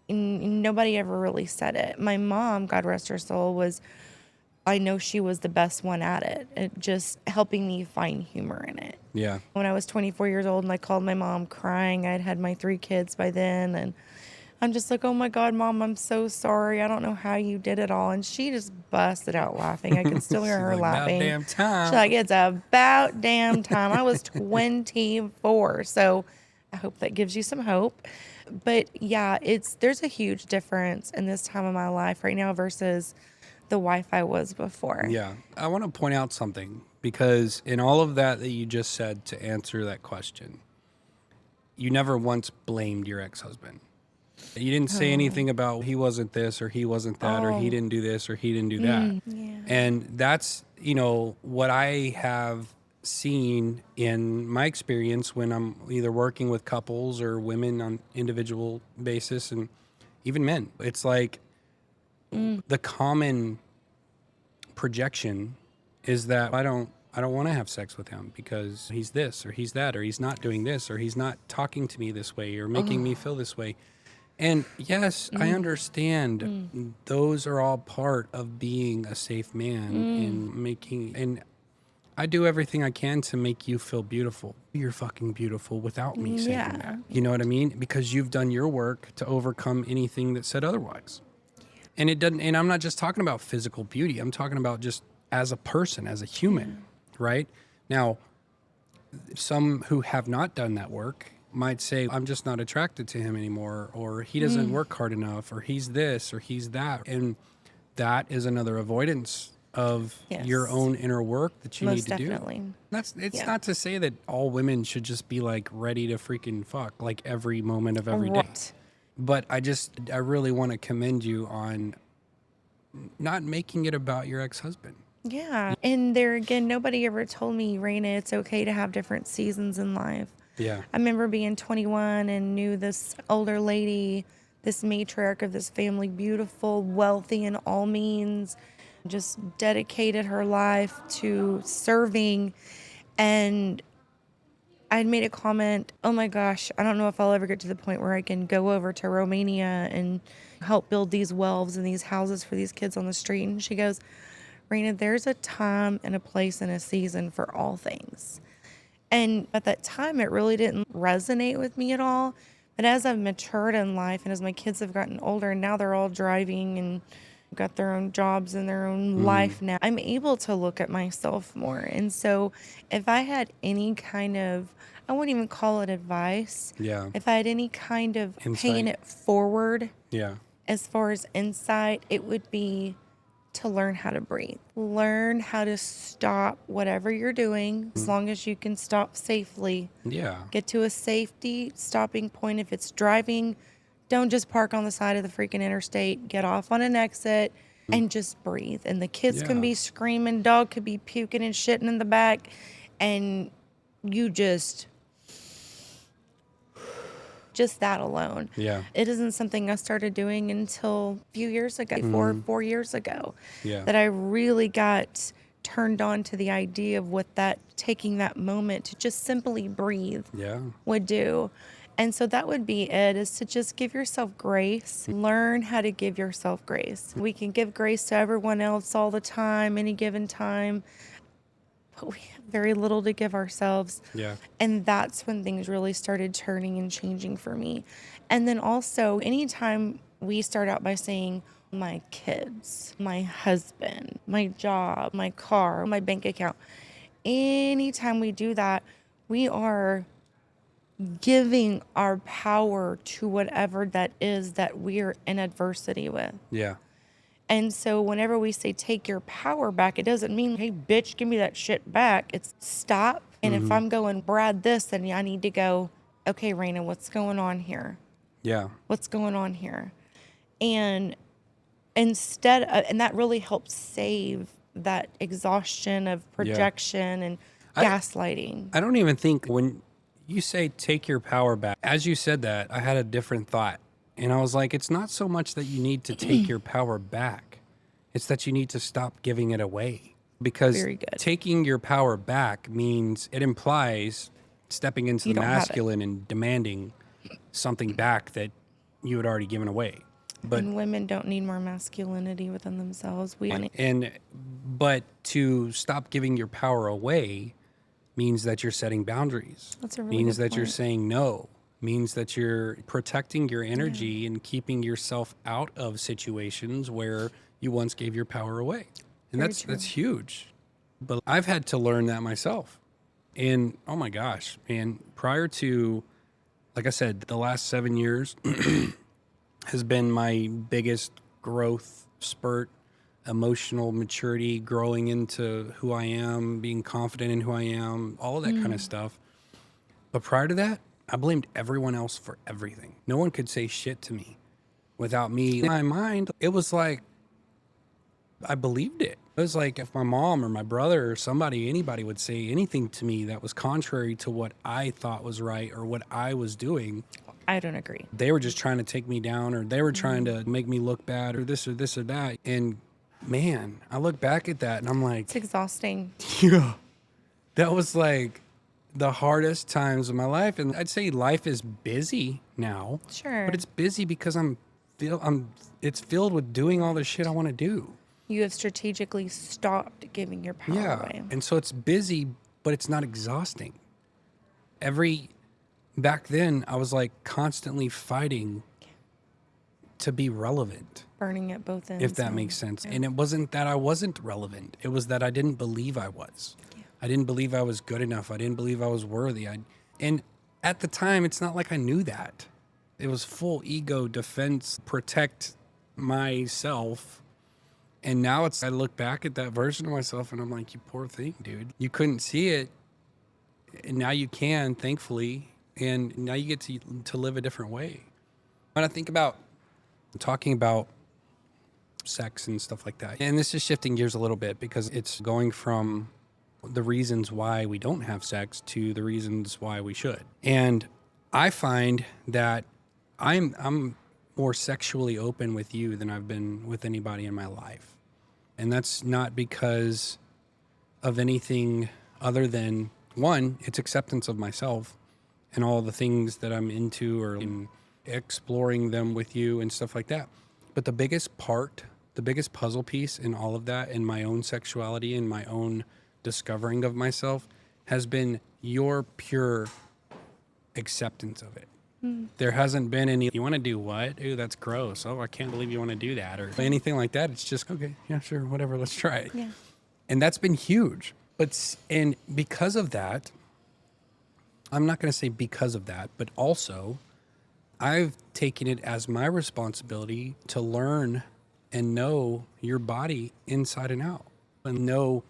And nobody ever really said it. My mom, God rest her soul, I know she was the best one at it, just helping me find humor in it. Yeah. When I was 24 years old and I called my mom crying, I'd had my 3 kids by then, and I'm just like, oh my God, Mom, I'm so sorry. I don't know how you did it all. And she just busted out laughing. I can still hear her like, laughing. About damn time. She's like, it's about damn time. I was 24. So I hope that gives you some hope. But yeah, there's a huge difference in this time of my life right now versus the wife I was before. Yeah. I want to point out something, because in all of that you just said to answer that question, you never once blamed your ex-husband. You didn't say Oh. anything about he wasn't this or he wasn't that or he Oh. didn't do this or he didn't do that. Yeah. And that's, what I have seen in my experience when I'm either working with couples or women on individual basis and even men. It's like the common projection is that I don't want to have sex with him because he's this or he's that or he's not doing this or he's not talking to me this way or making me feel this way. And yes, I understand those are all part of being a safe man and I do everything I can to make you feel beautiful. You're fucking beautiful without me saying Yeah. that. You know what I mean? Because you've done your work to overcome anything that said otherwise. And it doesn't, and I'm not just talking about physical beauty. I'm talking about just as a person, as a human, right? Now, some who have not done that work might say, I'm just not attracted to him anymore, or he doesn't work hard enough, or he's this, or he's that. And that is another avoidance of your Yes. own inner work that you Most need to definitely. do. It's Yeah. not to say that all women should just be like ready to freaking fuck like every moment of every day. Right. But I really want to commend you on not making it about your ex-husband. Yeah. And there again, nobody ever told me, Rayna, it's okay to have different seasons in life. Yeah. I remember being 21 and knew this older lady, this matriarch of this family, beautiful, wealthy in all means, just dedicated her life to serving. And I'd made a comment, oh my gosh, I don't know if I'll ever get to the point where I can go over to Romania and help build these wells and these houses for these kids on the street. And she goes, Rayna, there's a time and a place and a season for all things. And at that time, it really didn't resonate with me at all. But as I've matured in life and as my kids have gotten older and now they're all driving and got their own jobs and their own life now, I'm able to look at myself more. And so if I had any kind of, I wouldn't even call it advice. Yeah. If I had any kind of paying Insight. it forward Yeah. as far as insight, it would be to learn how to breathe. Learn how to stop whatever you're doing as long as you can stop safely. Yeah. Get to a safety stopping point. If it's driving, don't just park on the side of the freaking interstate. Get off on an exit and just breathe. And the kids can Yeah. be screaming, dog could be puking and shitting in the back, and you just that alone. Yeah. It isn't something I started doing until a few years ago, 4 years ago, Yeah. that I really got turned on to the idea of what that taking that moment to just simply breathe Yeah. would do. And so that would be it, is to just give yourself grace. Learn how to give yourself grace. We can give grace to everyone else all the time, any given time, but we have very little to give ourselves. Yeah. And that's when things really started turning and changing for me. And then also, anytime we start out by saying, my kids, my husband, my job, my car, my bank account, anytime we do that, we are giving our power to whatever that is that we're in adversity with. Yeah. And so whenever we say take your power back, it doesn't mean, hey, bitch, give me that shit back. It's stop. And if I'm going, Brad, this, then I need to go, okay, Rayna, what's going on here? Yeah. What's going on here? And instead, and that really helps save that exhaustion of projection and gaslighting. I don't even think when you say take your power back, as you said that, I had a different thought. And I was like, it's not so much that you need to take your power back. It's that you need to stop giving it away. Because Very good. taking your power back means it implies stepping into You the don't have it. masculine and demanding something back that you had already given away. But And women don't need more masculinity within themselves. but to stop giving your power away means that you're setting boundaries. That's a really means good that you're point. saying no. Means that you're protecting your energy and keeping yourself out of situations where you once gave your power away. And Very that's true. huge. But I've had to learn that myself. And oh my gosh, man, prior to, like I said, the last 7 years has been my biggest growth spurt, emotional maturity, growing into who I am, being confident in who I am, all of that kind of stuff. But prior to that, I blamed everyone else for everything. No one could say shit to me without me. In my mind, it was like, I believed it. It was like if my mom or my brother or somebody, anybody would say anything to me that was contrary to what I thought was right or what I was doing, I don't agree. they were just trying to take me down, or they were trying to make me look bad, or this or this or that. And man, I look back at that and I'm like, It's exhausting. yeah, that was like the hardest times of my life. And I'd say life is busy now, Sure. but it's busy because it's filled with doing all the shit I want to do. You have strategically stopped giving your power away. And so it's busy, but it's not exhausting. Back then I was like constantly fighting to be relevant, Burning at both ends. if that makes sense. And it wasn't that I wasn't relevant. It was that I didn't believe I was. I didn't believe I was good enough. I didn't believe I was worthy. And at the time, it's not like I knew that. It was full ego defense, protect myself. And now I look back at that version of myself and I'm like, you poor thing, dude. You couldn't see it. And now you can, thankfully. And now you get to live a different way. When I think about talking about sex and stuff like that, and this is shifting gears a little bit because it's going from the reasons why we don't have sex to the reasons why we should. And I find that I'm more sexually open with you than I've been with anybody in my life. And that's not because of anything other than, one, it's acceptance of myself and all the things that I'm into, or in exploring them with you and stuff like that. But the biggest puzzle piece in all of that, in my own sexuality and my own discovering of myself, has been your pure acceptance of it. There hasn't been any, you want to do what? Ooh, that's gross. Oh, I can't believe you want to do that, or anything like that. It's just, okay, yeah, sure, whatever, let's try it. Yeah. And that's been huge. And because of that, I'm not going to say because of that, but also I've taken it as my responsibility to learn and know your body inside and out, and know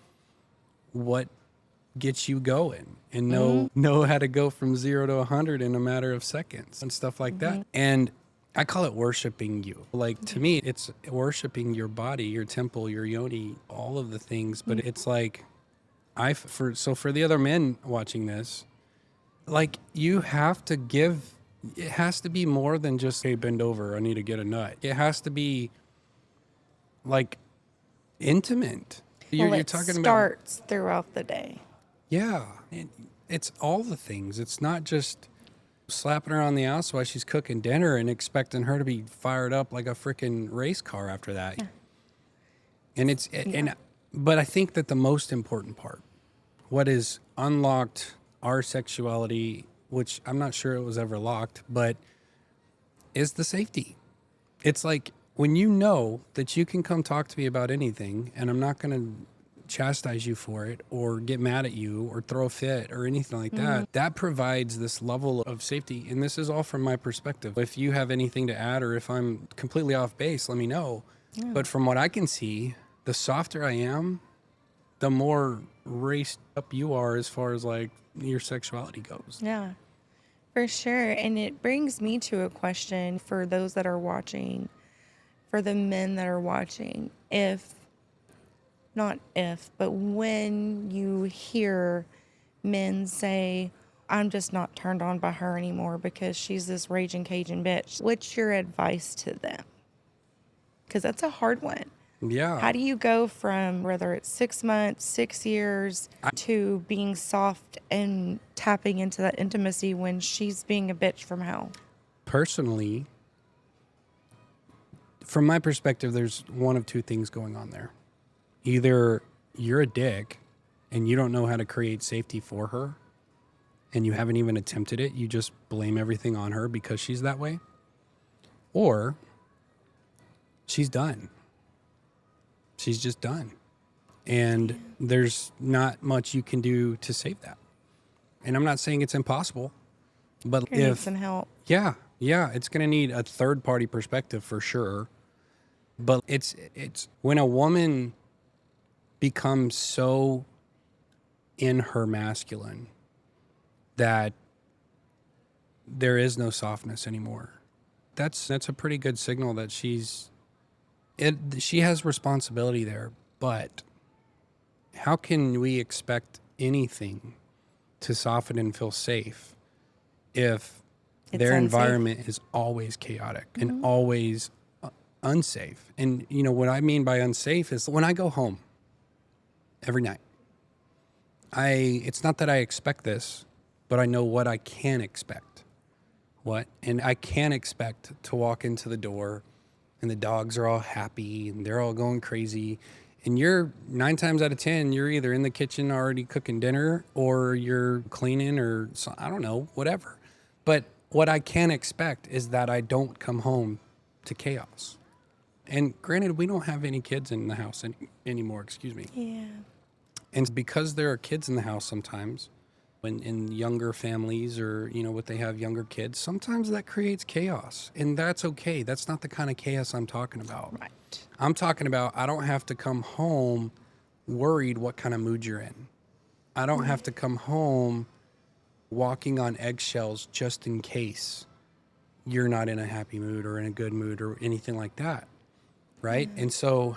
what gets you going, and know how to go from 0 to 100 in a matter of seconds and stuff like that. And I call it worshiping you. Like, to me, it's worshiping your body, your temple, your yoni, all of the things. But it's like, for the other men watching this, like, you have to give, it has to be more than just, hey, bend over, I need to get a nut. It has to be like intimate. You're talking about, starts throughout the day. yeah, it's all the things. It's not just slapping her on the ass while she's cooking dinner and expecting her to be fired up like a freaking race car after that. Yeah. But I think that the most important part, what has unlocked our sexuality, which I'm not sure it was ever locked, but is the safety. It's like, when you know that you can come talk to me about anything and I'm not going to chastise you for it or get mad at you or throw a fit or anything like that, that provides this level of safety. And this is all from my perspective. If you have anything to add, or if I'm completely off base, let me know. Yeah. But from what I can see, the softer I am, the more raced up you are as far as like your sexuality goes. Yeah, for sure. And it brings me to a question for those that are watching, for the men that are watching. But when you hear men say, I'm just not turned on by her anymore because she's this raging Cajun bitch, what's your advice to them? Because that's a hard one. Yeah. How do you go from, whether it's 6 months, 6 years, to being soft and tapping into that intimacy when she's being a bitch from hell? Personally, from my perspective, there's one of two things going on there. Either you're a dick and you don't know how to create safety for her, and you haven't even attempted it. You just blame everything on her because she's that way. Or she's done. She's just done. And there's not much you can do to save that. And I'm not saying it's impossible, but You're gonna need some help. Yeah, it's going to need a third party perspective for sure. But it's when a woman becomes so in her masculine that there is no softness anymore. That's a pretty good signal that she has responsibility there. But how can we expect anything to soften and feel safe if their unsafe. environment is always chaotic and always unsafe? And you know what I mean by unsafe is when I go home every night, it's not that I expect this, but I know what I can expect. And I can expect to walk into the door and the dogs are all happy and they're all going crazy. And you're 9 times out of 10, you're either in the kitchen already cooking dinner or you're cleaning or I don't know, whatever. But what I can expect is that I don't come home to chaos. And granted, we don't have any kids in the house anymore, excuse me. Yeah. And because there are kids in the house sometimes, when in younger families or, you know, what they have younger kids, sometimes that creates chaos. And that's okay. That's not the kind of chaos I'm talking about. Right. I'm talking about I don't have to come home worried what kind of mood you're in. I don't have to come home walking on eggshells just in case you're not in a happy mood or in a good mood or anything like that. Right? And so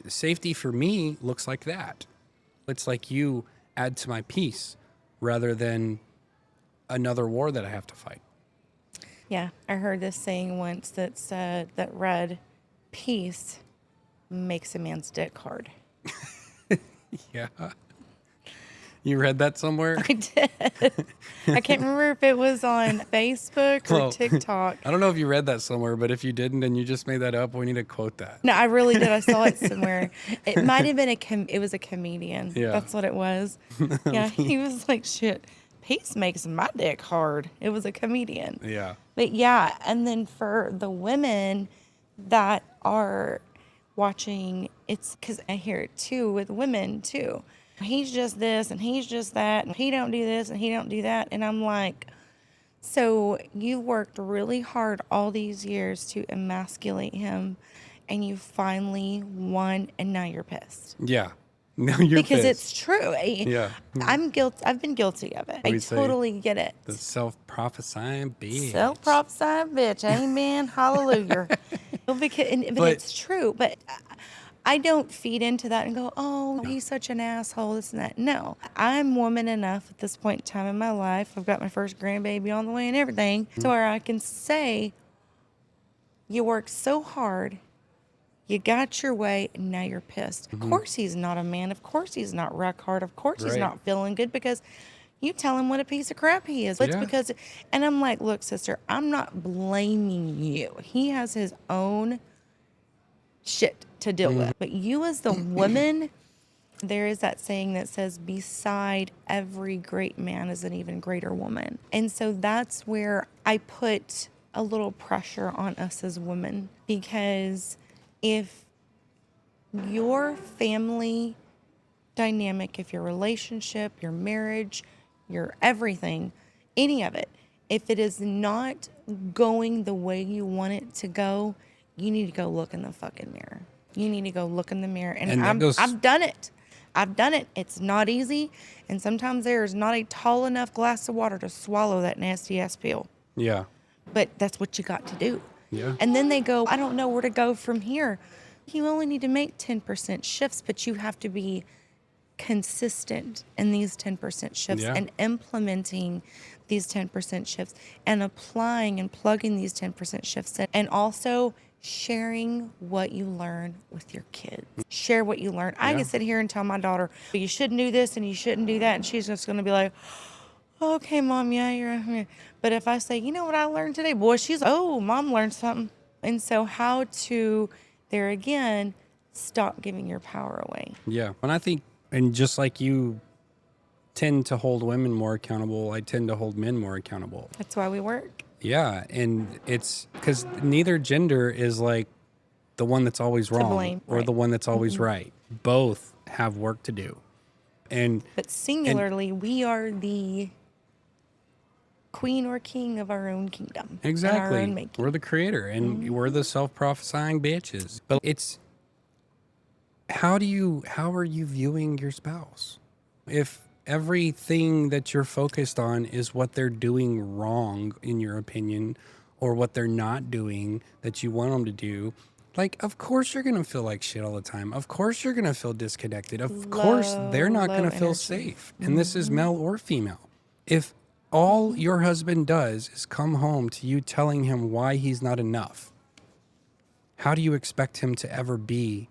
safety for me looks like that. It's like you add to my peace rather than another war that I have to fight. Yeah, I heard this saying once that said that read, peace makes a man's dick hard. Yeah. You read that somewhere? I did. I can't remember if it was on Facebook or Well, TikTok. I don't know if you read that somewhere, but if you didn't and you just made that up, we need to quote that. No, I really did. I saw it somewhere. It might have been it was a comedian. Yeah. That's what it was. Yeah, he was like, shit, peace makes my dick hard. It was a comedian. Yeah. But yeah, and then for the women that are watching, it's because I hear it too with women too. He's just this and he's just that and he don't do this and he don't do that. And I'm like, so you worked really hard all these years to emasculate him and you finally won and now you're pissed. Yeah. Now you're Because pissed. it's true. Yeah. I'm guilty. I've been guilty of it. I we say? totally get it. The self-prophesying bitch. Self-prophesying bitch. Amen. Hallelujah. But it's true. But I don't feed into that and go, oh, he's such an asshole, this and that. No, I'm woman enough at this point in time in my life. I've got my first grandbaby on the way and everything. So where I can say, you worked so hard, you got your way, and now you're pissed. Of course he's not a man. Of course he's not rock hard. Of course he's Right. not feeling good because you tell him what a piece of crap he is. It's Yeah. because, and I'm like, look, sister, I'm not blaming you. He has his own shit to deal with. But you as the woman, there is that saying that says, beside every great man is an even greater woman. And so that's where I put a little pressure on us as women, because if your family dynamic, if your relationship, your marriage, your everything, any of it, if it is not going the way you want it to go, you need to go look in the fucking mirror. You need to go look in the mirror. And I've done it. I've done it. It's not easy. And sometimes there is not a tall enough glass of water to swallow that nasty ass pill. Yeah. But that's what you got to do. Yeah. And then they go, I don't know where to go from here. You only need to make 10% shifts, but you have to be consistent in these 10% shifts Yeah. and implementing these 10% shifts and applying and plugging these 10% shifts in. And also sharing what you learn with your kids. Share what you learn. I Yeah. can sit here and tell my daughter, you shouldn't do this and you shouldn't do that. And she's just going to be like, okay, Mom, yeah, you're right. But if I say, you know what I learned today? Boy, oh, Mom learned something. And so how to, there again, stop giving your power away. Yeah. And I think, and just like you tend to hold women more accountable, I tend to hold men more accountable. That's why we work. Yeah. And it's because neither gender is like the one that's always wrong blame, or right. the one that's always right. Both have work to do. But singularly, we are the queen or king of our own kingdom. Exactly. And our own making. We're the creator and we're the self-prophesying bitches. But it's how are you viewing your spouse? If everything that you're focused on is what they're doing wrong, in your opinion, or what they're not doing that you want them to do, like, of course you're going to feel like shit all the time. Of course you're going to feel disconnected. Of course they're not going to feel energy. safe. And this is male or female. If all your husband does is come home to you telling him why he's not enough, how do you expect him to ever be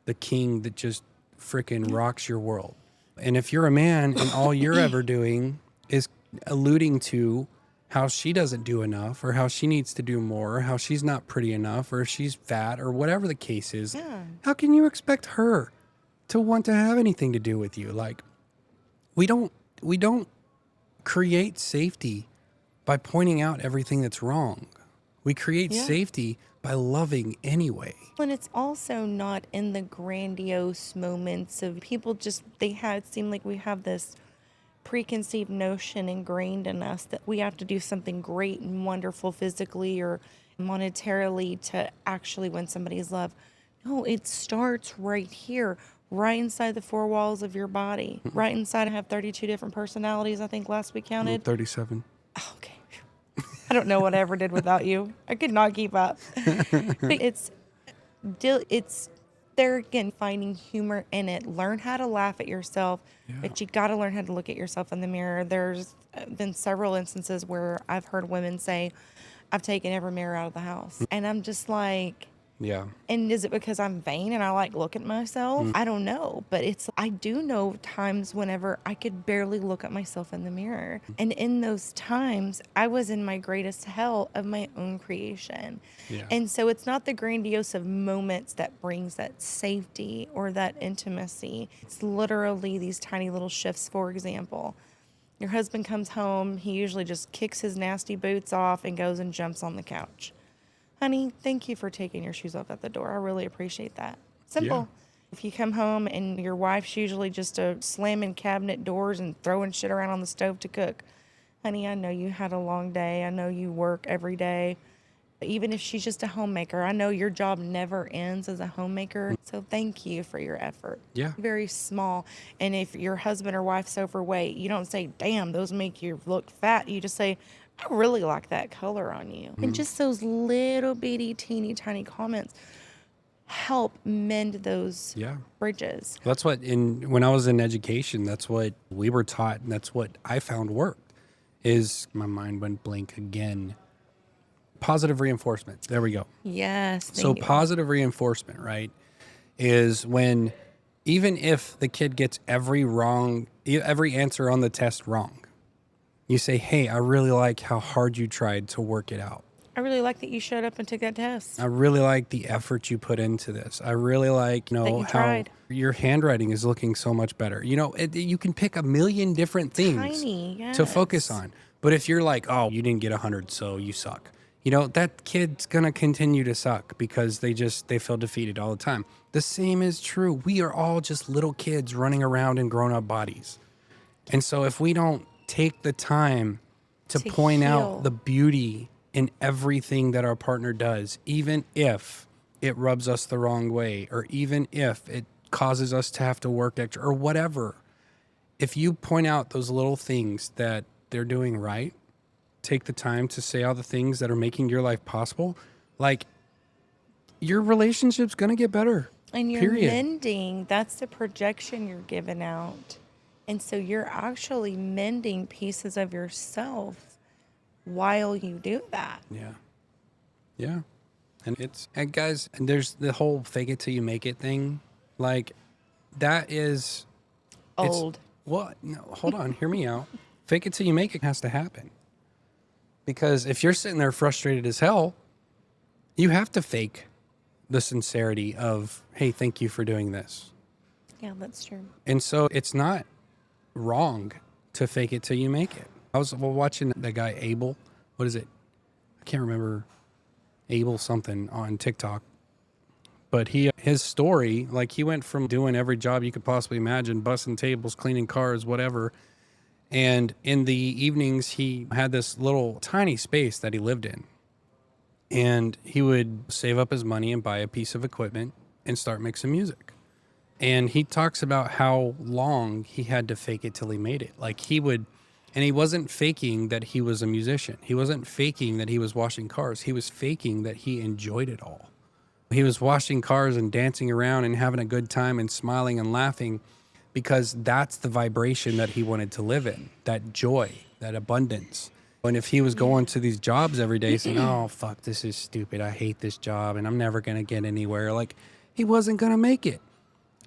the king that just freaking rocks your world? And if you're a man and all you're ever doing is alluding to how she doesn't do enough, or how she needs to do more, or how she's not pretty enough, or she's fat, or whatever the case is, how can you expect her to want to have anything to do with you? Like, we don't create safety by pointing out everything that's wrong. We create safety by loving anyway. And it's also not in the grandiose moments of people it seem like we have this preconceived notion ingrained in us that we have to do something great and wonderful physically or monetarily to actually win somebody's love. No, it starts right here, right inside the four walls of your body. Right inside, I have 32 different personalities, I think last we counted. 37. Oh, okay. I don't know what I ever did without you. I could not keep up. But it's there again, finding humor in it. Learn how to laugh at yourself, but you got to learn how to look at yourself in the mirror. There's been several instances where I've heard women say, I've taken every mirror out of the house. And I'm just like, yeah. And is it because I'm vain and I like look at myself? I don't know. But I do know times whenever I could barely look at myself in the mirror. And in those times, I was in my greatest hell of my own creation. Yeah. And so it's not the grandiose of moments that brings that safety or that intimacy. It's literally these tiny little shifts. For example, your husband comes home, he usually just kicks his nasty boots off and goes and jumps on the couch. Honey, thank you for taking your shoes off at the door. I really appreciate that. Simple. Yeah. If you come home and your wife's usually just slamming cabinet doors and throwing shit around on the stove to cook. Honey, I know you had a long day. I know you work every day. Even if she's just a homemaker, I know your job never ends as a homemaker. So thank you for your effort. Yeah. Very small. And if your husband or wife's overweight, you don't say, damn, those make you look fat. You just say, I really like that color on you. And just those little bitty, teeny, tiny comments help mend those bridges. That's what, when I was in education, that's what we were taught, and that's what I found worked, is my mind went blank again. Positive reinforcement. There we go. Yes. So positive reinforcement, right, is when, even if the kid gets every answer on the test wrong, you say, hey, I really like how hard you tried to work it out. I really like that you showed up and took that test. I really like the effort you put into this. I really like, how tried. Your handwriting is looking so much better. You can pick a million different things to focus on. But if you're like, oh, you didn't get 100, so you suck. That kid's going to continue to suck because they feel defeated all the time. The same is true. We are all just little kids running around in grown-up bodies. And so if we don't take the time to point out the beauty in everything that our partner does, even if it rubs us the wrong way, or even if it causes us to have to work extra, or whatever, if you point out those little things that they're doing right, take the time to say all the things that are making your life possible, like, your relationship's going to get better. And you're mending. That's the projection you're giving out. And so you're actually mending pieces of yourself while you do that. Yeah. Yeah. And guys, there's the whole fake it till you make it thing. Like, that is old. What? No, hold on. Hear me out. Fake it till you make it has to happen. Because if you're sitting there frustrated as hell, you have to fake the sincerity of, hey, thank you for doing this. Yeah, that's true. And so it's not wrong to fake it till you make it. I was watching the guy Abel. What is it? I can't remember. Abel something on TikTok. But his story, like, he went from doing every job you could possibly imagine, bussing tables, cleaning cars, whatever. And in the evenings, he had this little tiny space that he lived in. And he would save up his money and buy a piece of equipment and start mixing music. And he talks about how long he had to fake it till he made it. Like he would, and he wasn't faking that he was a musician. He wasn't faking that he was washing cars. He was faking that he enjoyed it all. He was washing cars and dancing around and having a good time and smiling and laughing because that's the vibration that he wanted to live in, that joy, that abundance. And if he was going to these jobs every day saying, oh, fuck, this is stupid. I hate this job and I'm never going to get anywhere. Like he wasn't going to make it.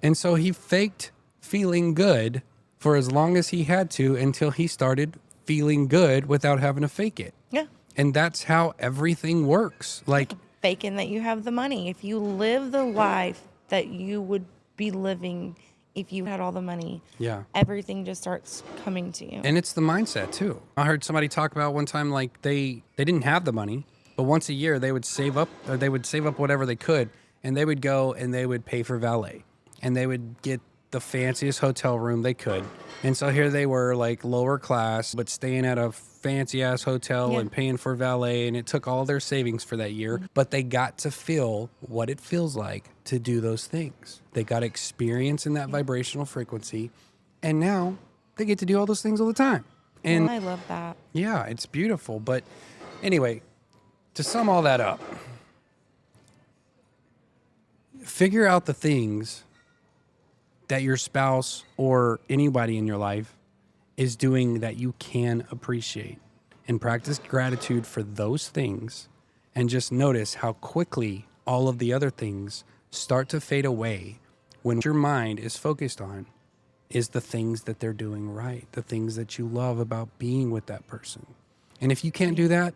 And so he faked feeling good for as long as he had to until he started feeling good without having to fake it. Yeah. And that's how everything works. Like Faking that you have the money. If you live the life that you would be living if you had all the money, yeah, everything just starts coming to you. and it's the mindset too. I heard somebody talk about one time like they didn't have the money, but once a year they would save up whatever they could, and they would go and they would pay for valet, and they would get the fanciest hotel room they could. And so here they were, like lower class, but staying at a fancy ass hotel Yeah. and paying for valet. And it took all their savings for that year, but they got to feel what it feels like to do those things. They got experience in that vibrational frequency. And now they get to do all those things all the time. And Well, I love that. yeah, it's beautiful. But anyway, to sum all that up, figure out the things that your spouse or anybody in your life is doing that you can appreciate, and practice gratitude for those things, and just notice how quickly all of the other things start to fade away when your mind is focused on is the things that they're doing right, the things that you love about being with that person. And if you can't do that,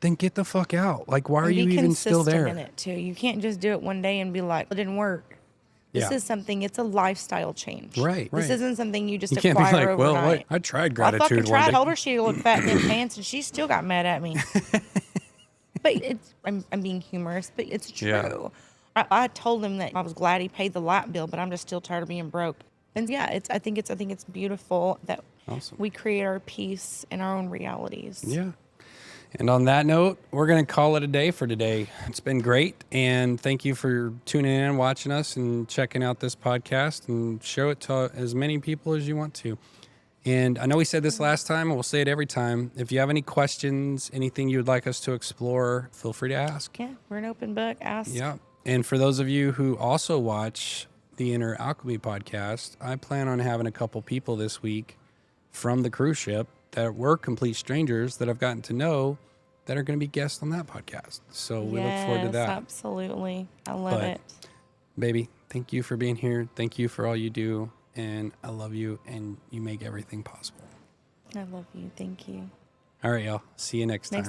then get the fuck out. Like, why are And you be even still consistent there? in it too. You can't just do it one day and be like, it didn't work. This Yeah. is something, it's a lifestyle change. Right, This right. isn't something you just You can't be acquire like, well, overnight. I tried Well, I fucking gratitude one tried. day. Told her she looked fat in them pants, and she still got mad at me. But I'm being humorous, but it's true. Yeah. I told him that I was glad he paid the light bill, but I'm just still tired of being broke. And yeah, I think it's beautiful that Awesome. we create our peace in our own realities. Yeah. And on that note, we're going to call it a day for today. It's been great. And thank you for tuning in, watching us, and checking out this podcast, and show it to as many people as you want to. And I know we said this last time, and we'll say it every time. If you have any questions, anything you would like us to explore, feel free to ask. Yeah, we're an open book. Ask. Yeah. And for those of you who also watch the Inner Alchemy podcast, I plan on having a couple people this week from the cruise ship that were complete strangers that I've gotten to know that are going to be guests on that podcast. So we look forward to that. Absolutely. I love But, it. Baby, thank you for being here. Thank you for all you do. And I love you, and you make everything possible. I love you. Thank you. All right, y'all. See you next time.